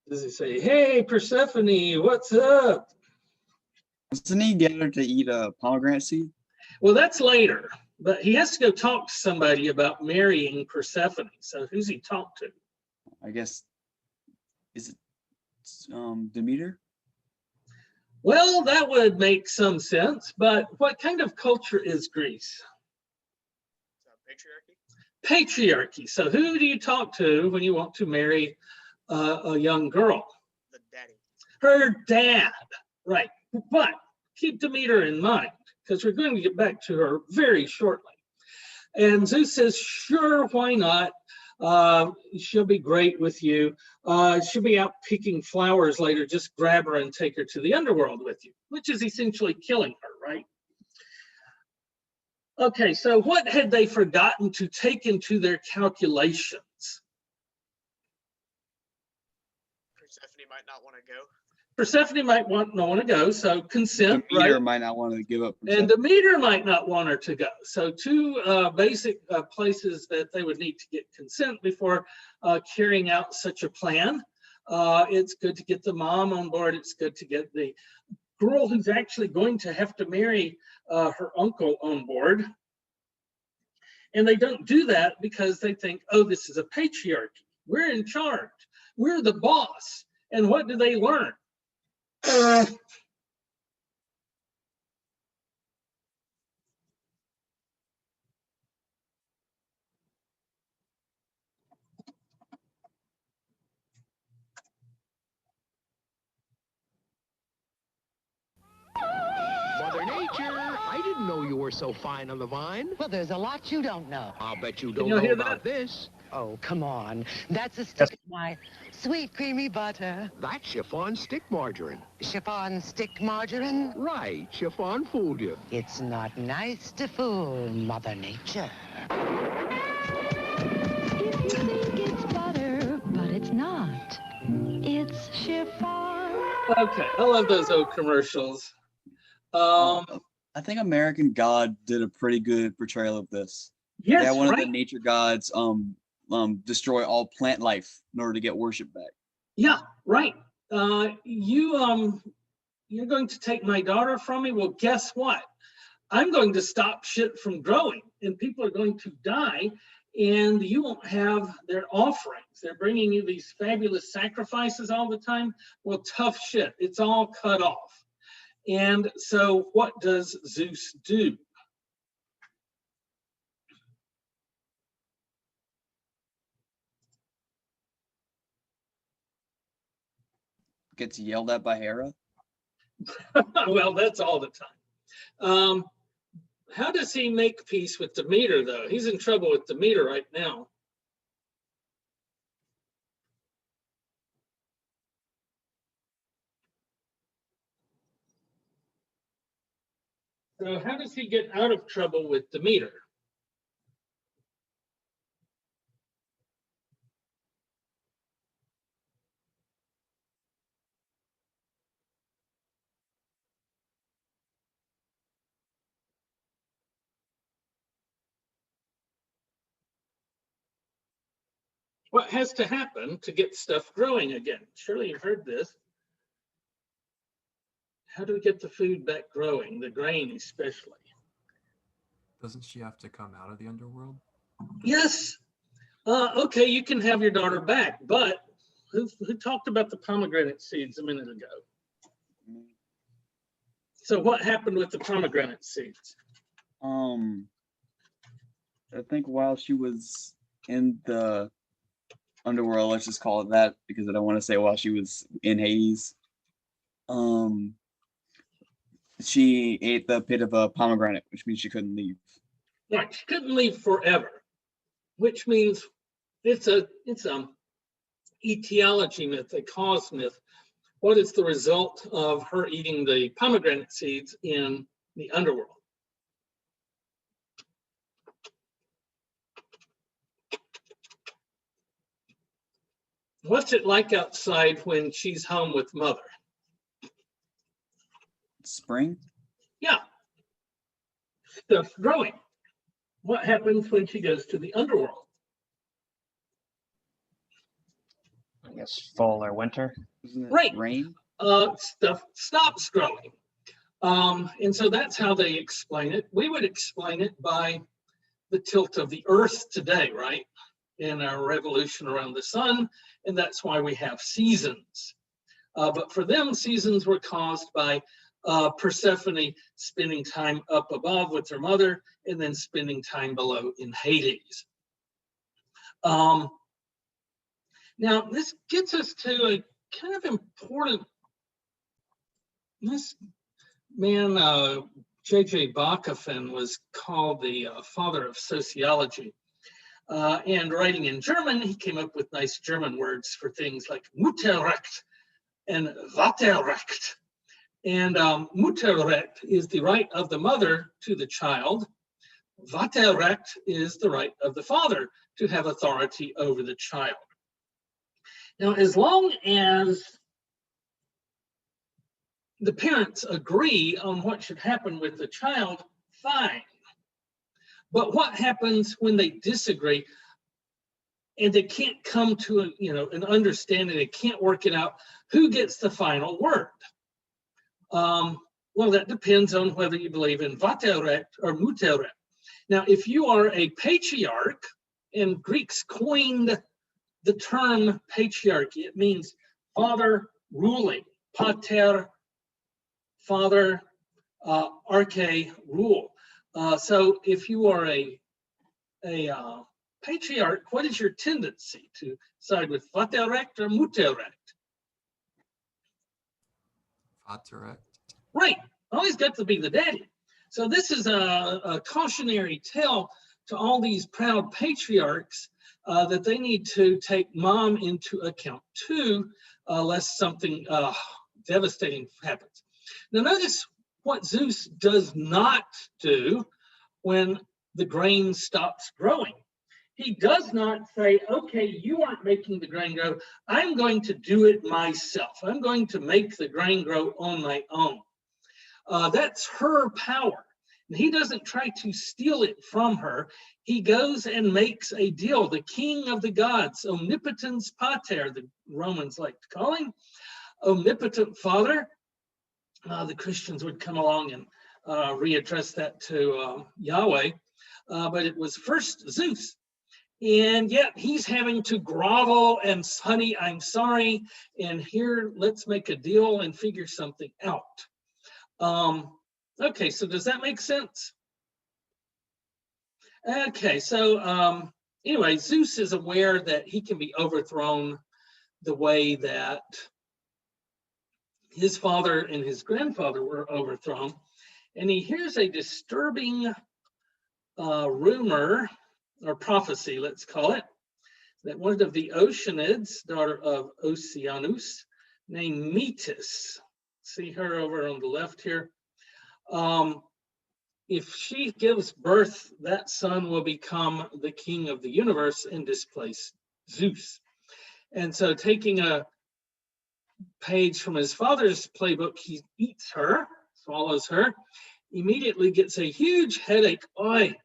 Does he say, hey, Persephone, what's up? Doesn't he get her to eat a pomegranate seed? Well, that's later, but he has to go talk to somebody about marrying Persephone. So who's he talk to? I guess, is it Demeter? Well, that would make some sense, but what kind of culture is Greece? Patriarchy. Patriarchy. So who do you talk to when you want to marry a young girl? The daddy. Her dad, right. But keep Demeter in mind, because we're going to get back to her very shortly. And Zeus says, sure, why not? She'll be great with you. She'll be out picking flowers later. Just grab her and take her to the underworld with you, which is essentially killing her, right? Okay, so what had they forgotten to take into their calculations? Persephone might not want to go. Persephone might not want to go, so consent, Demeter right? might not want to give up. And Demeter might not want her to go. So two basic places that they would need to get consent before carrying out such a plan. It's good to get the mom on board. It's good to get the girl who's actually going to have to marry her uncle on board. And they don't do that because they think, oh, this is a patriarchy. We're in charge. We're the boss. And what do they learn? Mother Nature, I didn't know you were so fine on the vine. Well, there's a lot you don't know. I'll bet you Can don't you know hear about this. Oh, come on. That's a stick of my sweet creamy butter. That's chiffon stick margarine. Chiffon stick margarine? Right, chiffon fooled you. It's not nice to fool Mother Nature. If you think it's butter, but it's not. It's chiffon. Okay, I love those old commercials. I think American God did a pretty good portrayal of this. Yes, Yeah, one right? of the nature gods destroy all plant life in order to get worship back. Yeah, right. You're going to take my daughter from me? Well, guess what? I'm going to stop shit from growing, and people are going to die, and you won't have their offerings. They're bringing you these fabulous sacrifices all the time. Well, tough shit. It's all cut off. And so what does Zeus do? Gets yelled at by Hera. Well, that's all the time. How does he make peace with Demeter, though? He's in trouble with Demeter right now. So how does he get out of trouble with Demeter? What has to happen to get stuff growing again? Surely you've heard this. How do we get the food back growing, the grain especially? Doesn't she have to come out of the underworld? Yes. Okay, you can have your daughter back, but who talked about the pomegranate seeds a minute ago? So what happened with the pomegranate seeds? I think while she was in the underworld, let's just call it that, because I don't want to say while she was in Hades, she ate the pit of a pomegranate, which means she couldn't leave. Right, she couldn't leave forever, which means it's a etiology myth, a cause myth. What is the result of her eating the pomegranate seeds in the underworld? What's it like outside when she's home with mother? Spring? Yeah. Stuff's growing. What happens when she goes to the underworld? I guess fall or winter. Isn't it Right. rain? Stuff stops growing. And so that's how they explain it. We would explain it by the tilt of the earth today, right? In our revolution around the sun. And that's why we have seasons. But for them, seasons were caused by Persephone spending time up above with her mother and then spending time below in Hades. Now, this gets us to a kind of important, this man, J.J. Bachofen, was called the father of sociology. And writing in German, he came up with nice German words for things like Mutterrecht and Vaterrecht. And Mutterrecht is the right of the mother to the child. Vaterrecht is the right of the father to have authority over the child. Now, as long as the parents agree on what should happen with the child, fine. But what happens when they disagree and they can't come to an understanding, they can't work it out? Who gets the final word? Well, that depends on whether you believe in Vaterrecht or Mutterrecht. Now, if you are a patriarch, and Greeks coined the term patriarchy, it means father ruling, pater, father, arche, rule. So if you are a patriarch, what is your tendency to side with Vaterrecht or Mutterrecht? Vaterrecht. Right, always got to be the daddy. So this is a cautionary tale to all these proud patriarchs that they need to take mom into account too, lest something devastating happens. Now notice what Zeus does not do when the grain stops growing. He does not say, okay, you aren't making the grain grow. I'm going to do it myself. I'm going to make the grain grow on my own. That's her power. And he doesn't try to steal it from her. He goes and makes a deal. The king of the gods, omnipotens pater, the Romans like to call him, omnipotent father. The Christians would come along and readdress that to Yahweh. But it was first Zeus. And yet he's having to grovel and, honey, I'm sorry. And here, let's make a deal and figure something out. Okay, so does that make sense? Okay, so anyway, Zeus is aware that he can be overthrown the way that his father and his grandfather were overthrown. And he hears a disturbing rumor, or prophecy, let's call it, that one of the Oceanids, daughter of Oceanus, named Metis, see her over on the left here, if she gives birth, that son will become the king of the universe and displace Zeus. And so taking a page from his father's playbook, he eats her, swallows her, immediately gets a huge headache. Oy!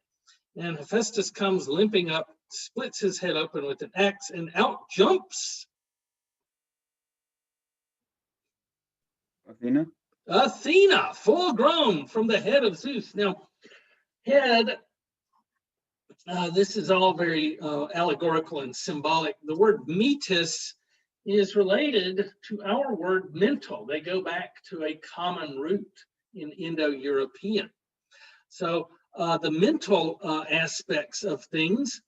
And Hephaestus comes limping up splits his head open with an axe, and out jumps Athena, full grown, from the head of Zeus. Now, head, this is all very allegorical and symbolic. The word metis is related to our word mental. They go back to a common root in Indo-European. So the mental aspects of things,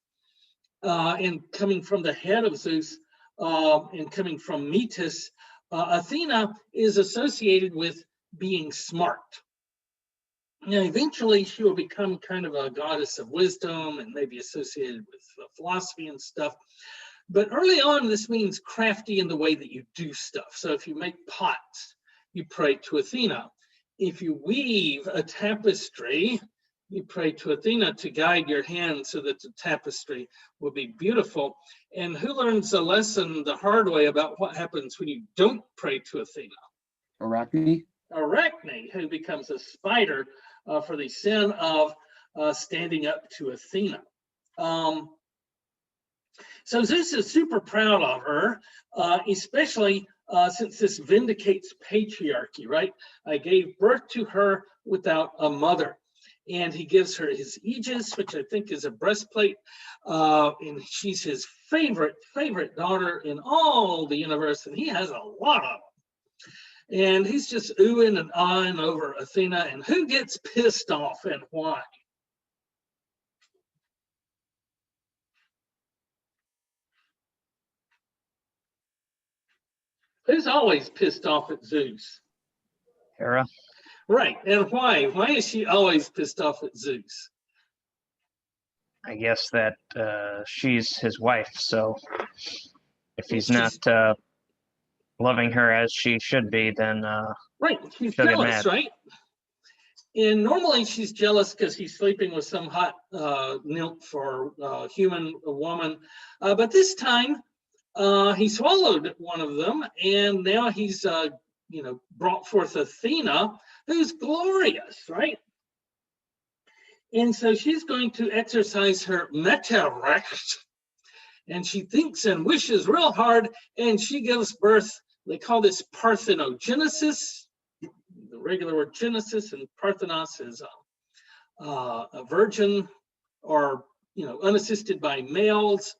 and coming from the head of Zeus, and coming from metis, Athena is associated with being smart. Now, eventually she will become kind of a goddess of wisdom and maybe associated with philosophy and stuff. But early on, this means crafty in the way that you do stuff. So if you make pots, you pray to Athena. If you weave a tapestry, you pray to Athena to guide your hand so that the tapestry will be beautiful. And who learns a lesson the hard way about what happens when you don't pray to Athena? Arachne? Arachne, who becomes a spider for the sin of standing up to Athena. So Zeus is super proud of her, especially since this vindicates patriarchy, right? I gave birth to her without a mother. And he gives her his aegis, which I think is a breastplate. And she's his favorite daughter in all the universe. And he has a lot of them. And he's just oohing and ahhing over Athena. And who gets pissed off and why? Who's always pissed off at Zeus? Hera. Right, and why? Why is she always pissed off at Zeus? I guess that she's his wife, so if he's She's- not loving her as she should be, then right, she's she'll get jealous, mad. right? And normally she's jealous because he's sleeping with some hot nymph or human woman. But this time he swallowed one of them, and now he's brought forth Athena, who's glorious, right? And so she's going to exercise her metarecht, and she thinks and wishes real hard, and she gives birth. They call this parthenogenesis. The regular word genesis, and parthenos is a virgin, or unassisted by males.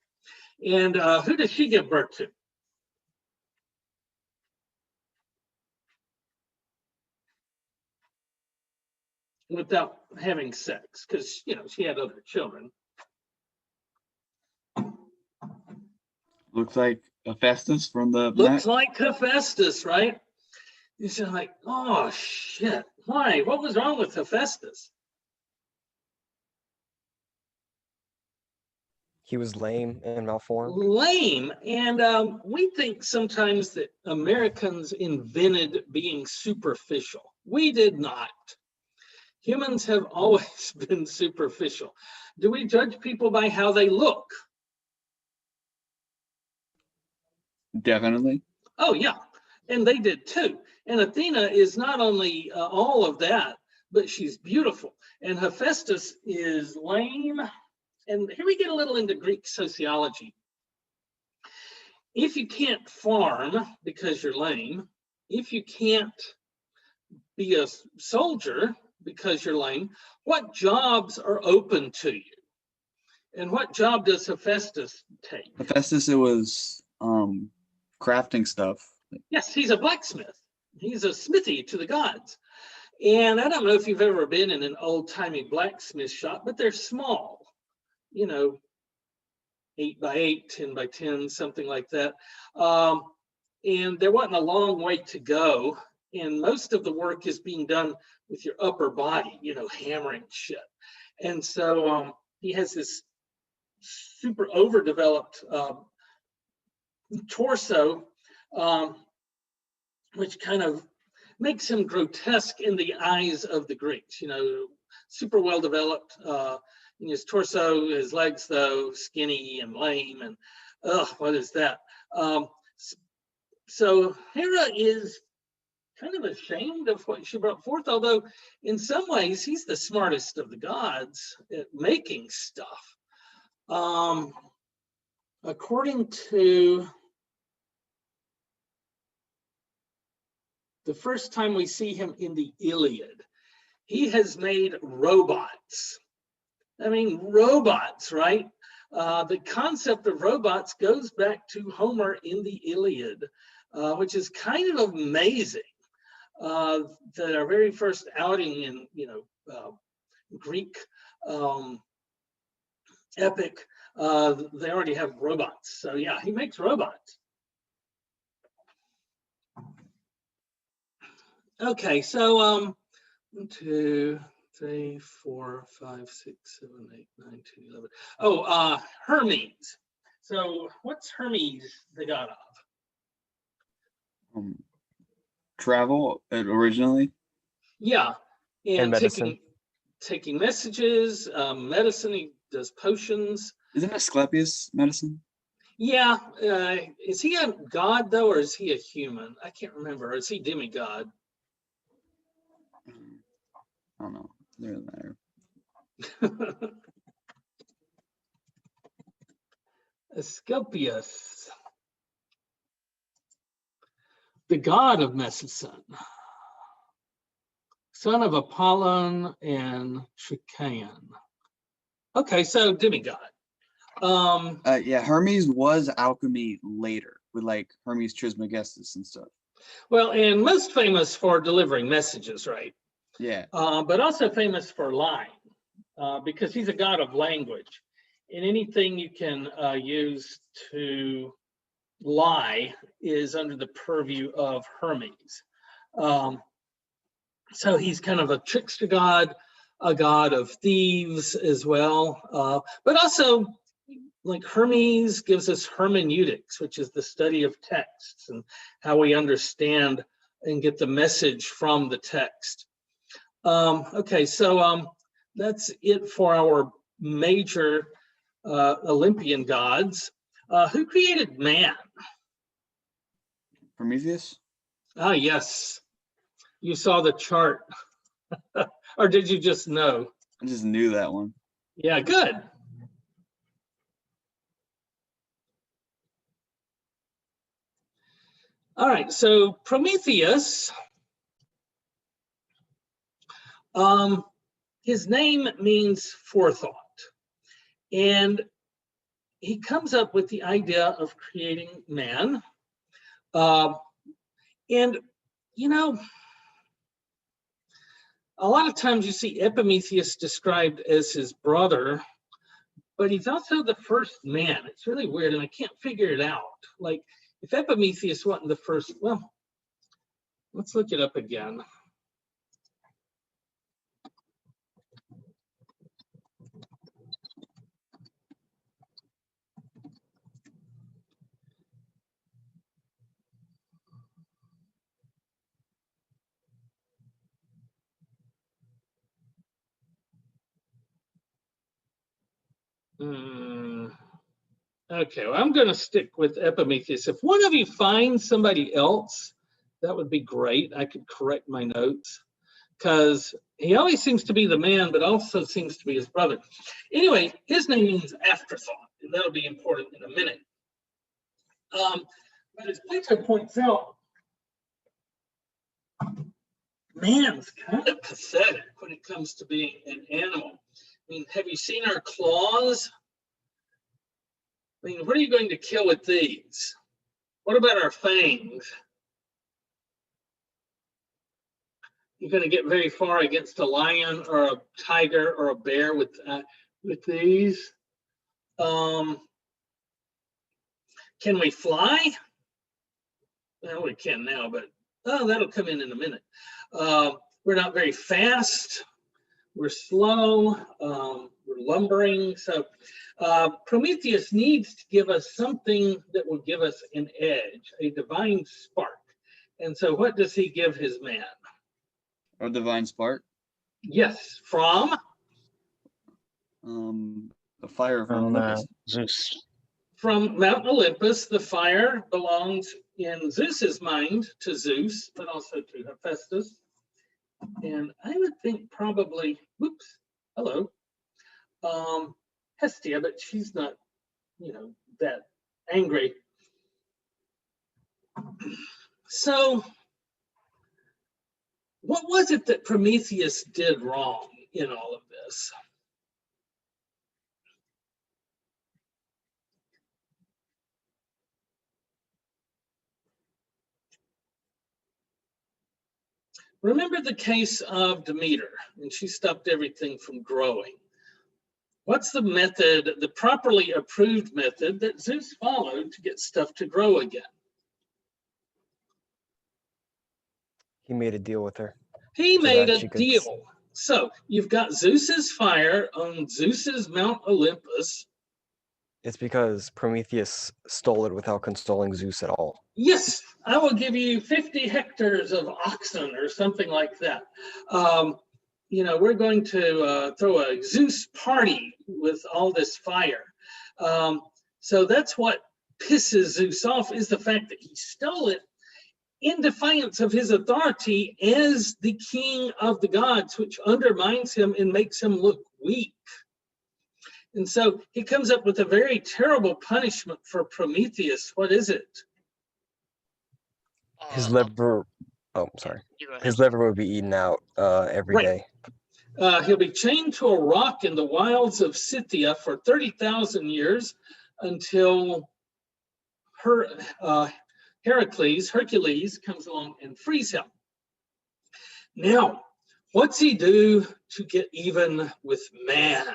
And who does she give birth to? Without having sex, because she had other children. Looks like Hephaestus from the Looks like Hephaestus, right? You're just like, oh shit, why? What was wrong with Hephaestus? He was lame and malformed. Lame. And we think sometimes that Americans invented being superficial. We did not. Humans have always been superficial. Do we judge people by how they look? Definitely. Oh, yeah. And they did too. And Athena is not only all of that, but she's beautiful. And Hephaestus is lame. And here we get a little into Greek sociology. If you can't farm because you're lame, if you can't be a soldier because you're lame, what jobs are open to you? And what job does Hephaestus take? Hephaestus, it was crafting stuff. Yes, he's a blacksmith. He's a smithy to the gods. And I don't know if you've ever been in an old-timey blacksmith shop, but they're small, 8 by 8, 10 by 10, something like that. And there wasn't a long way to go. And most of the work is being done with your upper body, hammering shit. And so he has this super overdeveloped torso, which kind of makes him grotesque in the eyes of the Greeks, super well developed in his torso, his legs though skinny and lame, and what is that? So Hera is kind of ashamed of what she brought forth, although in some ways he's the smartest of the gods at making stuff. According to the first time we see him in the Iliad, he has made robots. I mean, robots, right? The concept of robots goes back to Homer in the Iliad, which is kind of amazing. That our very first outing in, Greek epic, they already have robots. So yeah, he makes robots. Okay, so 1, 2, 3, 4, 5, 6, 7, 8, 9, 10, 11. Oh, Hermes. So what's Hermes the god of? Travel originally. Yeah, And medicine. taking messages, medicine. He does potions. Isn't Asclepius medicine? Yeah, is he a god though, or is he a human? I can't remember. Or is he demigod? I don't know. It doesn't matter. Asclepius, the god of medicine, son of Apollon and Trichaeon. Okay, so demigod. Yeah, Hermes was alchemy later with like Hermes Trismegistus and stuff. Well, and most famous for delivering messages, right? Yeah. But also famous for lying, because he's a god of language. And anything you can use to lie is under the purview of Hermes. So he's kind of a trickster god, a god of thieves as well. But also, like Hermes gives us hermeneutics, which is the study of texts and how we understand and get the message from the text. Okay, so that's it for our major Olympian gods. Who created man? Prometheus? Ah, yes. You saw the chart. Or did you just know? I just knew that one. Yeah, good. All right, so Prometheus, his name means forethought. And he comes up with the idea of creating man. And, a lot of times you see Epimetheus described as his brother, but he's also the first man. It's really weird, and I can't figure it out. Like, if Epimetheus wasn't the first, well, let's look it up again. Okay, well, I'm going to stick with Epimetheus. If one of you finds somebody else, that would be great. I could correct my notes, because he always seems to be the man, but also seems to be his brother. Anyway, his name means afterthought, and that'll be important in a minute. But as Plato points out, man's kind of pathetic when it comes to being an animal. I mean, have you seen our claws? I mean, what are you going to kill with these? What about our fangs? You're going to get very far against a lion or a tiger or a bear with these. Can we fly? Well, we can now, but that'll come in a minute. We're not very fast. We're slow. We're lumbering. So Prometheus needs to give us something that will give us an edge, a divine spark. And so what does he give his man? A divine spark? Yes, from? The fire from Zeus. From Mount Olympus. The fire belongs in Zeus's mind to Zeus, but also to Hephaestus. And I would think probably, hello. Hestia, but she's not, you know, that angry. So what was it that Prometheus did wrong in all of this? Remember the case of Demeter, and she stopped everything from growing. What's the method, the properly approved method that Zeus followed to get stuff to grow again? He made a deal with her. He so made that a she could deal. So you've got Zeus's fire on Zeus's Mount Olympus. It's because Prometheus stole it without consulting Zeus at all. Yes, I will give you 50 hectares of oxen or something like that. You know, we're going to throw a Zeus party with all this fire. So that's what pisses Zeus off, is the fact that he stole it in defiance of his authority as the king of the gods, which undermines him and makes him look weak. And so he comes up with a very terrible punishment for Prometheus. What is it? His liver, his liver would be eaten out every day. He'll be chained to a rock in the wilds of Scythia for 30,000 years until Hercules comes along and frees him. Now, what's he do to get even with man?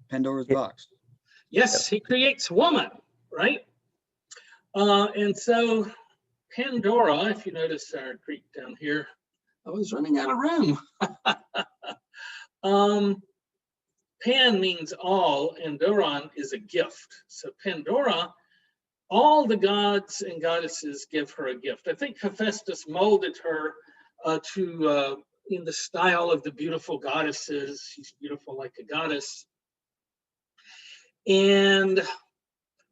Pandora's box. Yes, he creates woman, right? And so Pandora, if you notice our Greek down here, I was running out of room. Pan means all, and Doron is a gift. So Pandora, all the gods and goddesses give her a gift. I think Hephaestus molded her in the style of the beautiful goddesses. She's beautiful like a goddess. And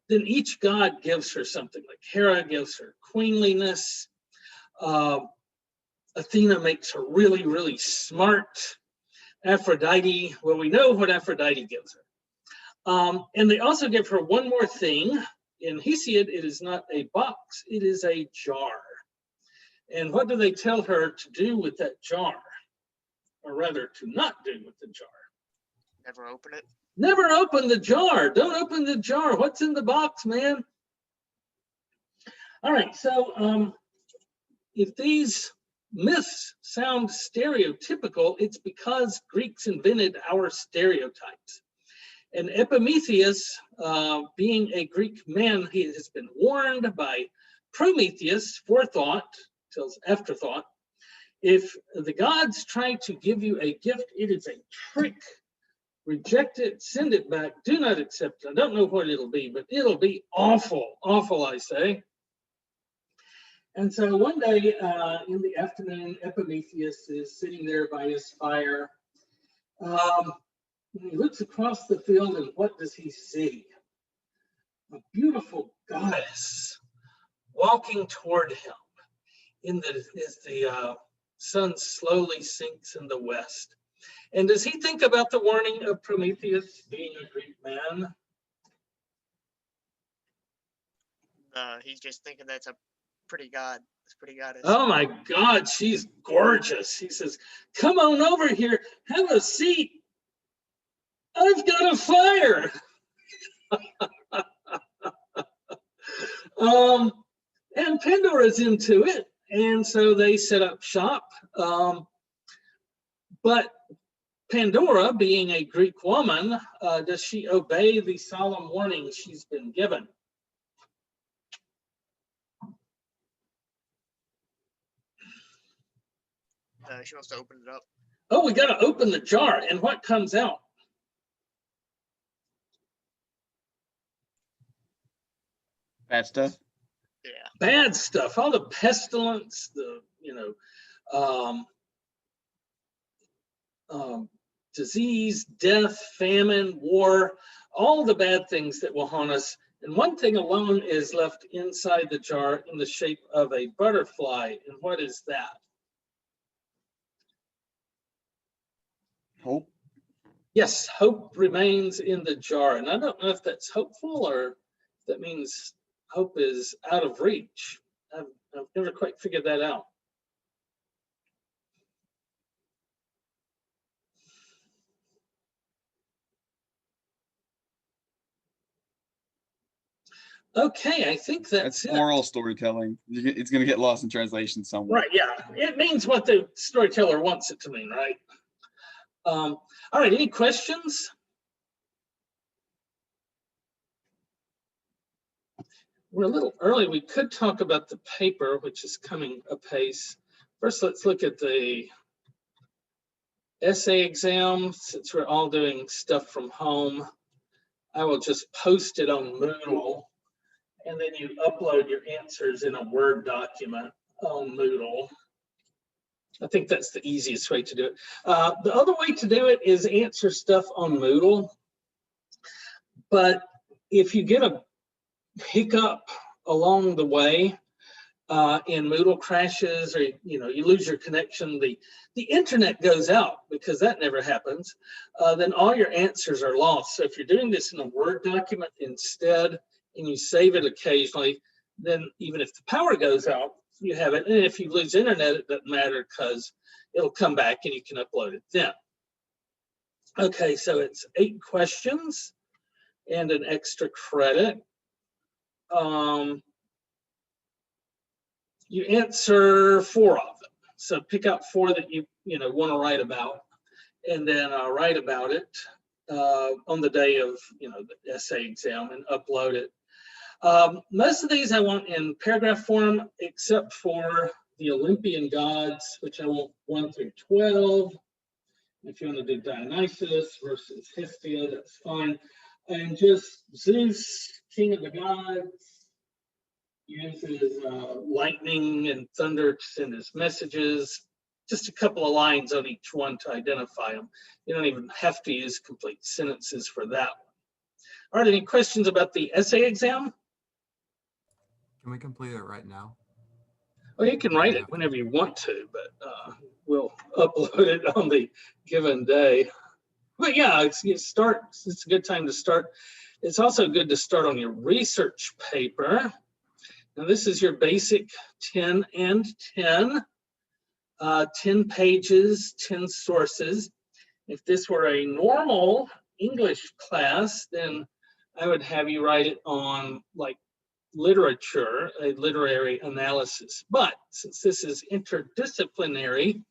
then each god gives her something. Like Hera gives her queenliness. Athena makes her really, really smart. Aphrodite, well, we know what Aphrodite gives her. And they also give her one more thing. In Hesiod, it is not a box, it is a jar. And what do they tell her to do with that jar? Or rather, to not do with the jar? Never open it. Never open the jar. Don't open the jar. What's in the box, man? All right, so if these myths sound stereotypical, it's because Greeks invented our stereotypes. And Epimetheus, being a Greek man, he has been warned by Prometheus, forethought, tells afterthought, if the gods try to give you a gift, it is a trick. Reject it, send it back, do not accept it. I don't know what it'll be, but it'll be awful, awful, I say. And so one day in the afternoon, Epimetheus is sitting there by his fire. He looks across the field, and what does he see? A beautiful goddess walking toward him as the sun slowly sinks in the west. And does he think about the warning of Prometheus being a Greek man? He's just thinking that's a pretty god. It's pretty goddess. Oh my God, she's gorgeous. He says, come on over here, have a seat. I've got a fire. And Pandora's into it. And so they set up shop. But Pandora, being a Greek woman, does she obey the solemn warning she's been given? She wants to open it up. Oh, we got to open the jar. And what comes out? Bad stuff. Yeah. Bad stuff. All the pestilence, disease, death, famine, war, all the bad things that will haunt us. And one thing alone is left inside the jar in the shape of a butterfly. And what is that? Hope. Yes, hope remains in the jar. And I don't know if that's hopeful or if that means hope is out of reach. I've never quite figured that out. Okay, I think that's it. Oral storytelling. It's going to get lost in translation somewhere. Right, yeah. It means what the storyteller wants it to mean, right? All right, any questions? We're a little early. We could talk about the paper, which is coming apace. First, let's look at the essay exam, since we're all doing stuff from home. I will just post it on Moodle, and then you upload your answers in a Word document on Moodle. I think that's the easiest way to do it. The other way to do it is answer stuff on Moodle. But if you get a hiccup along the way, in Moodle crashes, or you lose your connection, the internet goes out, because that never happens, then all your answers are lost. So if you're doing this in a Word document instead, and you save it occasionally, then even if the power goes out, you have it. And if you lose internet, it doesn't matter, because it'll come back and you can upload it then. Okay, so it's 8 questions and an extra credit. You answer 4 of them. So pick out 4 that you want to write about, and then write about it on the day of the essay exam and upload it. Most of these I want in paragraph form, except for the Olympian gods, which I want 1 through 12. If you want to do Dionysus versus Hesiod, that's fine. And just Zeus, king of the gods, uses lightning and thunder to send his messages. Just a couple of lines on each one to identify them. You don't even have to use complete sentences for that one. All right, any questions about the essay exam? Can we complete it right now? Well, you can write it whenever you want to, but we'll upload it on the given day. But yeah, it's a good time to start. It's also good to start on your research paper. Now this is your basic 10 and 10, 10 pages, 10 sources. If this were a normal English class, then I would have you write it on like literature, a literary analysis. But since this is interdisciplinary,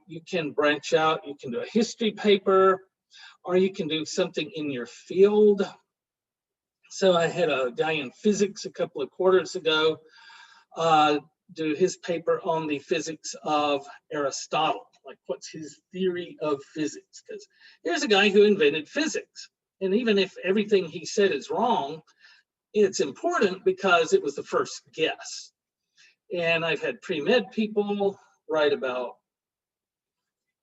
you can branch out. You can do a history paper, or you can do something in your field. So I had a guy in physics a couple of quarters ago do his paper on the physics of Aristotle. Like, what's his theory of physics? Because here's a guy who invented physics. And even if everything he said is wrong, it's important because it was the first guess. And I've had pre-med people write about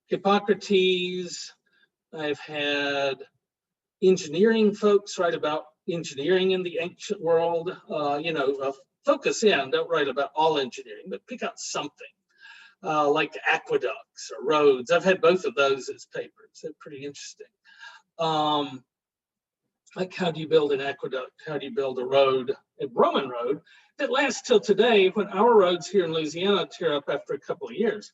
Hippocrates. I've had engineering folks write about engineering in the ancient world. Focus in, don't write about all engineering, but pick out something like aqueducts or roads. I've had both of those as papers. They're pretty interesting. Like, how do you build an aqueduct? How do you build a road, a Roman road that lasts till today, when our roads here in Louisiana tear up after a couple of years?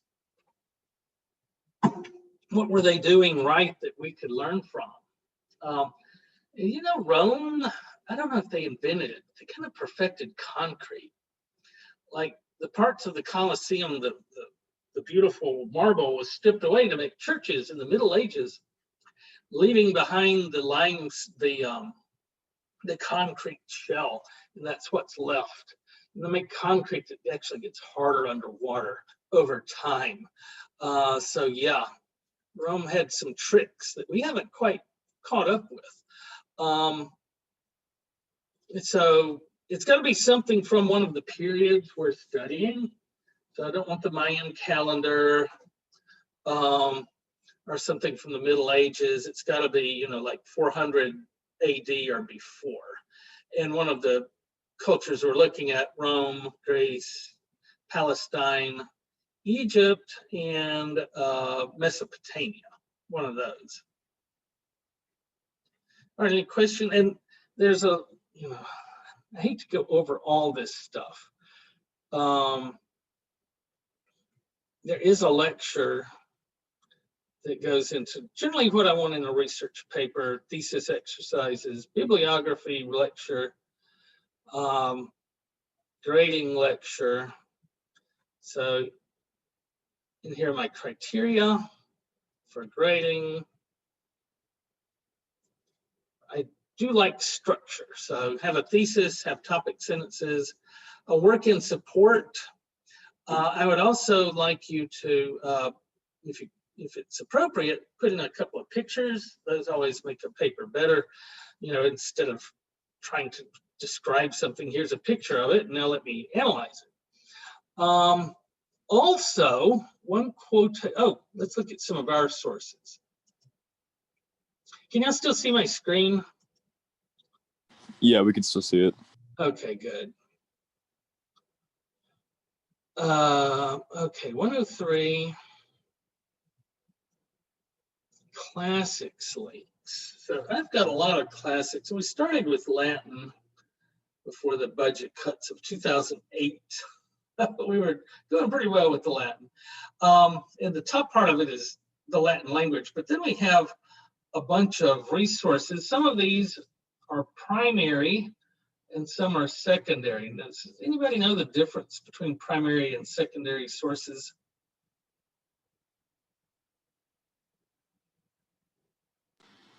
What were they doing right that we could learn from? Rome, I don't know if they invented it. They kind of perfected concrete. Like, the parts of the Colosseum, the beautiful marble was stripped away to make churches in the Middle Ages, leaving behind the concrete shell, and that's what's left. And they make concrete that actually gets harder underwater over time. So yeah, Rome had some tricks that we haven't quite caught up with. So it's got to be something from one of the periods we're studying. So I don't want the Mayan calendar or something from the Middle Ages. It's got to be, like 400 AD or before. and one of the cultures we're looking at, Rome, Greece, Palestine, Egypt, and Mesopotamia, one of those. All right, any question? And there's a, I hate to go over all this stuff. There is a lecture that goes into generally what I want in a research paper, thesis exercises, bibliography lecture, grading lecture. So in here are my criteria for grading. I do like structure. So have a thesis, have topic sentences, a work in support. I would also like you to, if it's appropriate, put in a couple of pictures. Those always make a paper better. Instead of trying to describe something, here's a picture of it, and now let me analyze it. Also, one quote, let's look at some of our sources. Can y'all still see my screen? Yeah, we can still see it. Okay, good. Okay, 103. Classics links. So I've got a lot of classics. We started with Latin before the budget cuts of 2008. We were doing pretty well with the Latin. And the top part of it is the Latin language, but then we have a bunch of resources. Some of these are primary and some are secondary. Now, does anybody know the difference between primary and secondary sources?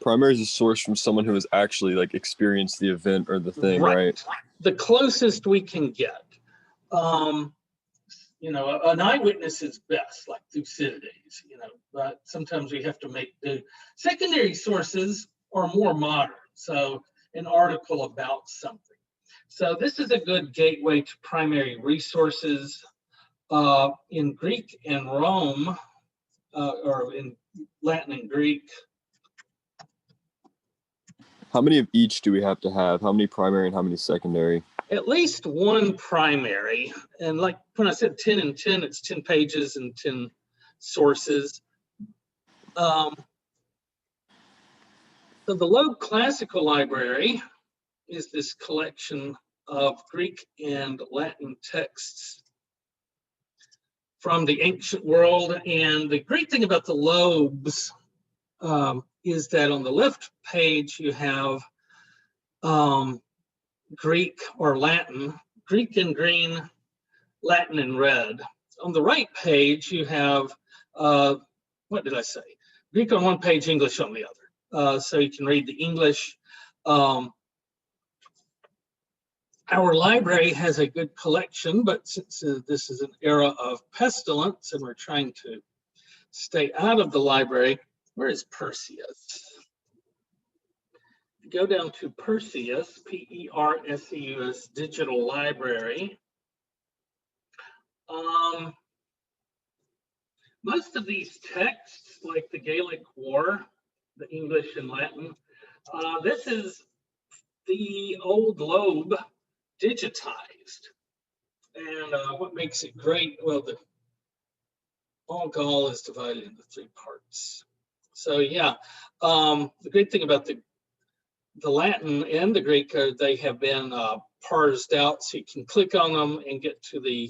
Primary is a source from someone who has actually experienced the event or the thing, right? The closest we can get. An eyewitness is best, like Thucydides, but sometimes we have to make do. Secondary sources are more modern, so an article about something. So this is a good gateway to primary resources. In Greek and Rome, or in Latin and Greek. How many of each do we have to have? How many primary and how many secondary? At least one primary. And like when I said 10 and 10, it's 10 pages and 10 sources. So the Loeb Classical Library is this collection of Greek and Latin texts from the ancient world. And the great thing about the Loebs is that on the left page you have Greek or Latin, Greek in green, Latin in red. On the right page you have, what did I say? Greek on one page, English on the other. So you can read the English. Our library has a good collection, but since this is an era of pestilence and we're trying to stay out of the library, where is Perseus? Go down to Perseus, P-E-R-S-E-U-S, Digital Library. Most of these texts, like the Gallic War, the English and Latin, this is the old Loeb digitized. And what makes it great, well, all Gaul is divided into 3 parts. So yeah, the great thing about the Latin and the Greek are they have been parsed out, so you can click on them and get to the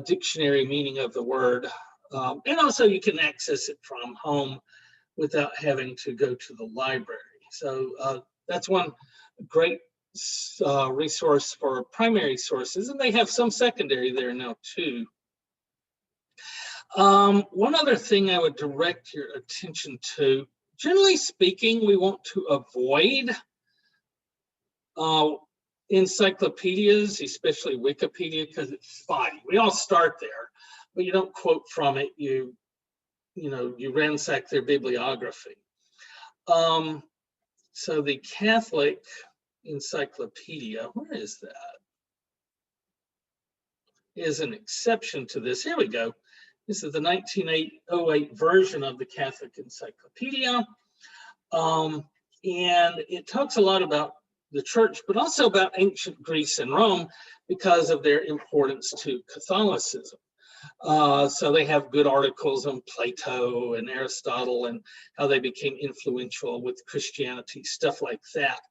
dictionary meaning of the word. And also you can access it from home without having to go to the library. So that's one great resource for primary sources, and they have some secondary there now too. One other thing I would direct your attention to, generally speaking, we want to avoid encyclopedias, especially Wikipedia, because it's spotty. We all start there, but you don't quote from it. You ransack their bibliography. So the Catholic Encyclopedia, where is that? Is an exception to this. Here we go. This is the 1908 version of the Catholic Encyclopedia. And it talks a lot about the church, but also about ancient Greece and Rome because of their importance to Catholicism. So they have good articles on Plato and Aristotle and how they became influential with Christianity, stuff like that.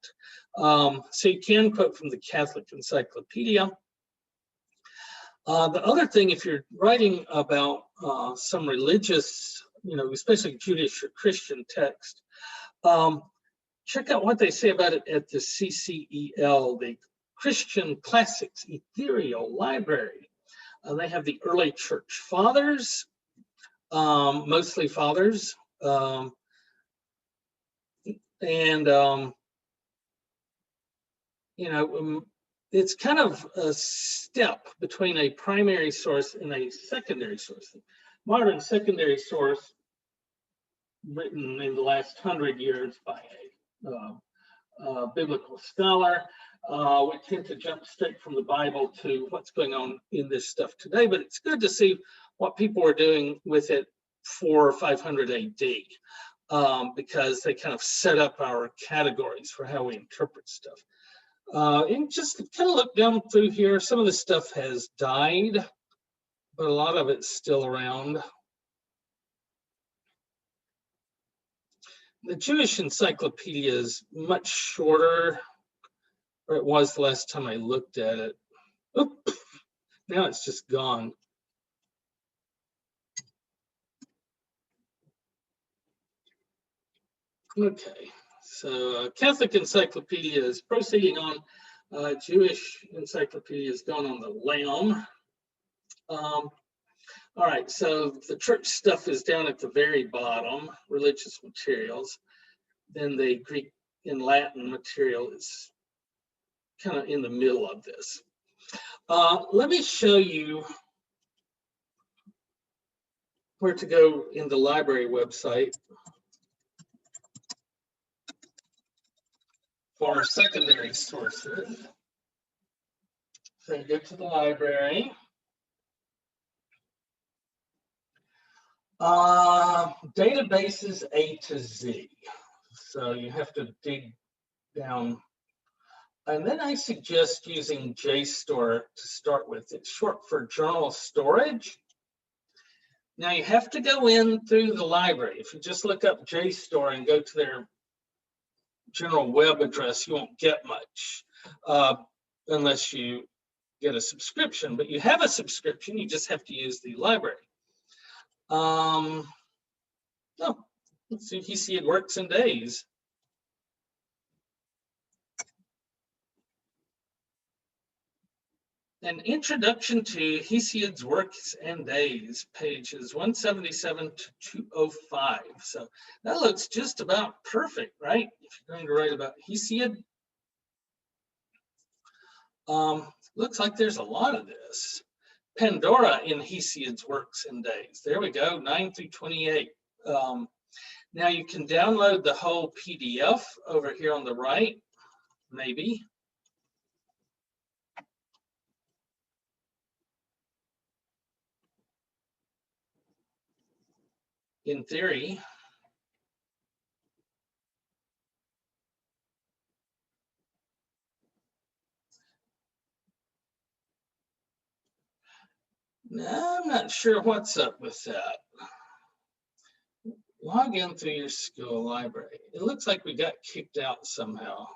So you can quote from the Catholic Encyclopedia. The other thing, if you're writing about some religious, especially Jewish or Christian text, check out what they say about it at the CCEL, the Christian Classics Ethereal Library. They have the early church fathers, mostly fathers, it's kind of a step between a primary source and a secondary source. Modern secondary source, written in the last 100 years by a biblical scholar. We tend to jump straight from the Bible to what's going on in this stuff today, but it's good to see what people are doing with it 400 or 500 AD, because they kind of set up our categories for how we interpret stuff. And just kind of look down through here, some of the stuff has died, but a lot of it's still around. The Jewish Encyclopedia is much shorter, or it was the last time I looked at it. Oop, now it's just gone. Okay, so Catholic Encyclopedia is proceeding on. Jewish Encyclopedia is gone on the lamb. All right, so the church stuff is down at the very bottom, religious materials. Then the Greek and Latin material is kind of in the middle of this. Let me show you where to go in the library website for secondary sources. So you go to the library. Databases A to Z. So you have to dig down. And then I suggest using JSTOR to start with. It's short for journal storage. Now you have to go in through the library. If you just look up JSTOR and go to their general web address, you won't get much unless you get a subscription. But you have a subscription, you just have to use the library. Oh, let's see, Hesiod works in days. An introduction to Hesiod's works and days, pages 177 to 205. So that looks just about perfect, right? If you're going to write about Hesiod. Looks like there's a lot of this. Pandora in Hesiod's works and days. There we go, 9 through 28. Now you can download the whole PDF over here on the right, maybe. In theory. No, I'm not sure what's up with that. Log in through your school library. It looks like we got kicked out somehow.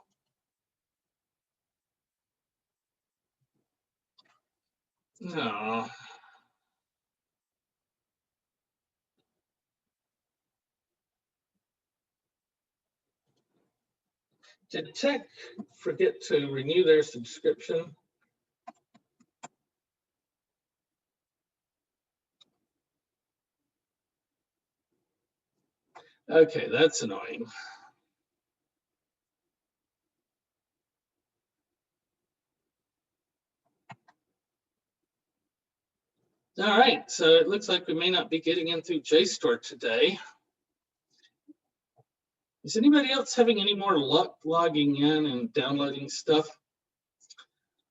No. Did Tech forget to renew their subscription? Okay, that's annoying. All right, so it looks like we may not be getting in through JSTOR today. Is anybody else having any more luck logging in and downloading stuff?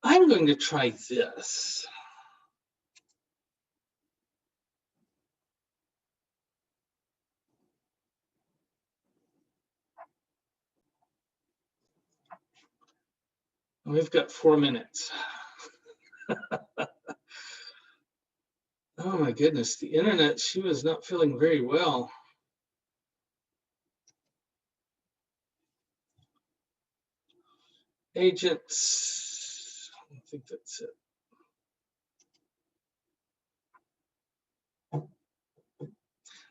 I'm going to try this. We've got 4 minutes. Oh my goodness, the internet, she was not feeling very well. Agents, I think that's it.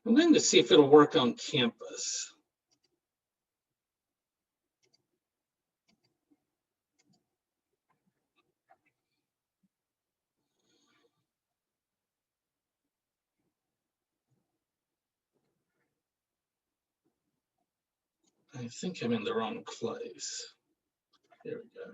I'm going to see if it'll work on campus. I think I'm in the wrong place. There we go.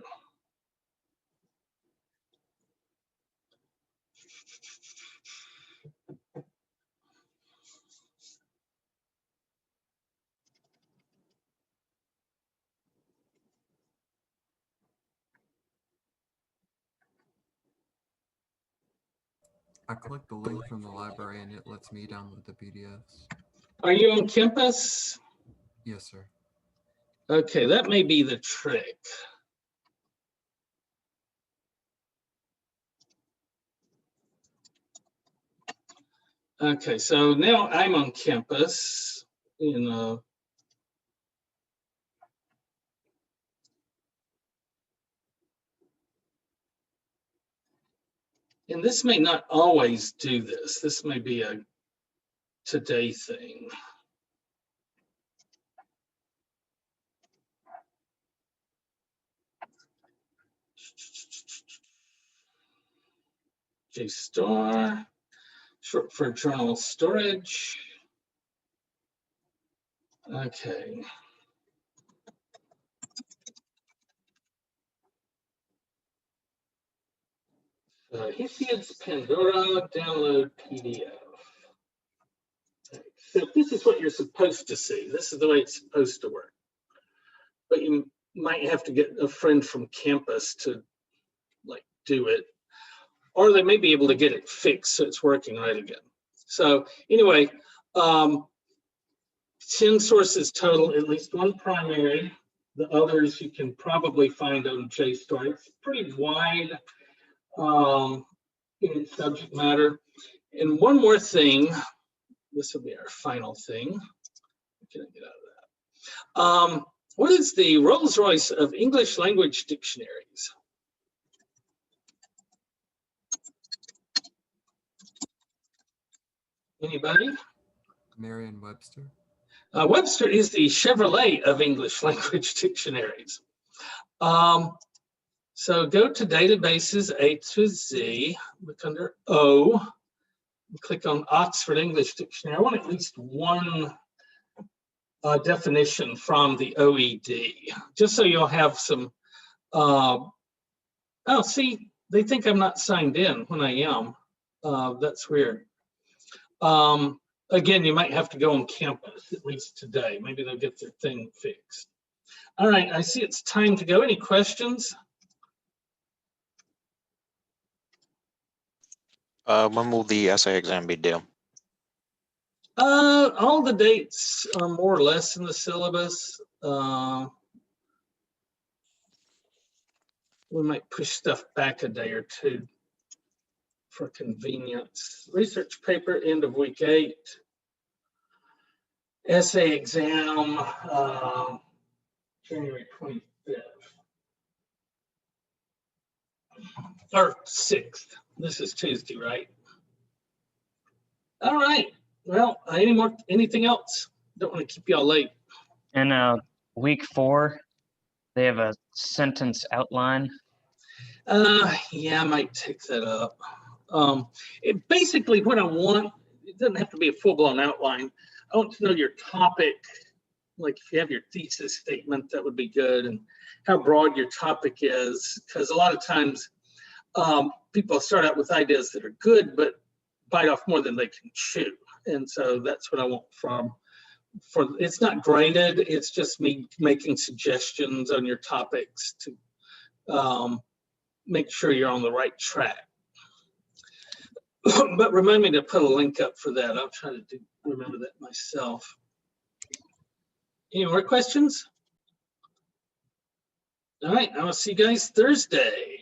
I clicked the link from the library and it lets me download the PDFs. Are you on campus? Yes, sir. Okay, that may be the trick. Okay, so now I'm on campus in and this may not always do this. This may be a today thing. JSTOR, short for journal storage. Okay. Hesiod's Pandora download PDF. So this is what you're supposed to see. This is the way it's supposed to work. But you might have to get a friend from campus to like do it, or they may be able to get it fixed so it's working right again. So anyway, 10 sources total, at least one primary. The others you can probably find on JSTOR. It's pretty wide in its subject matter. And one more thing, this will be our final thing. Can I get out of that? What is the Rolls Royce of English language dictionaries? Anybody? Merriam-Webster. Webster is the Chevrolet of English language dictionaries. So go to databases A to Z, look under O, and click on Oxford English Dictionary. I want at least one definition from the OED, just so you'll have some, oh, see, they think I'm not signed in when I am. That's weird. Again, you might have to go on campus, at least today. Maybe they'll get their thing fixed. All right, I see it's time to go. Any questions? When will the essay exam be due? All the dates are more or less in the syllabus. We might push stuff back a day or two for convenience. Research paper, end of week 8. Essay exam, January 25th. Or 6th. This is Tuesday, right? All right. Well, anything else? Don't want to keep y'all late. And week 4, they have a sentence outline. Yeah, I might take that up. Basically what I want, it doesn't have to be a full-blown outline. I want to know your topic. Like if you have your thesis statement, that would be good, and how broad your topic is, because a lot of times people start out with ideas that are good, but bite off more than they can chew. And so that's what I want it's not graded, it's just me making suggestions on your topics to make sure you're on the right track. But remind me to put a link up for that. I'll try to remember that myself. Any more questions? All right, I will see you guys Thursday.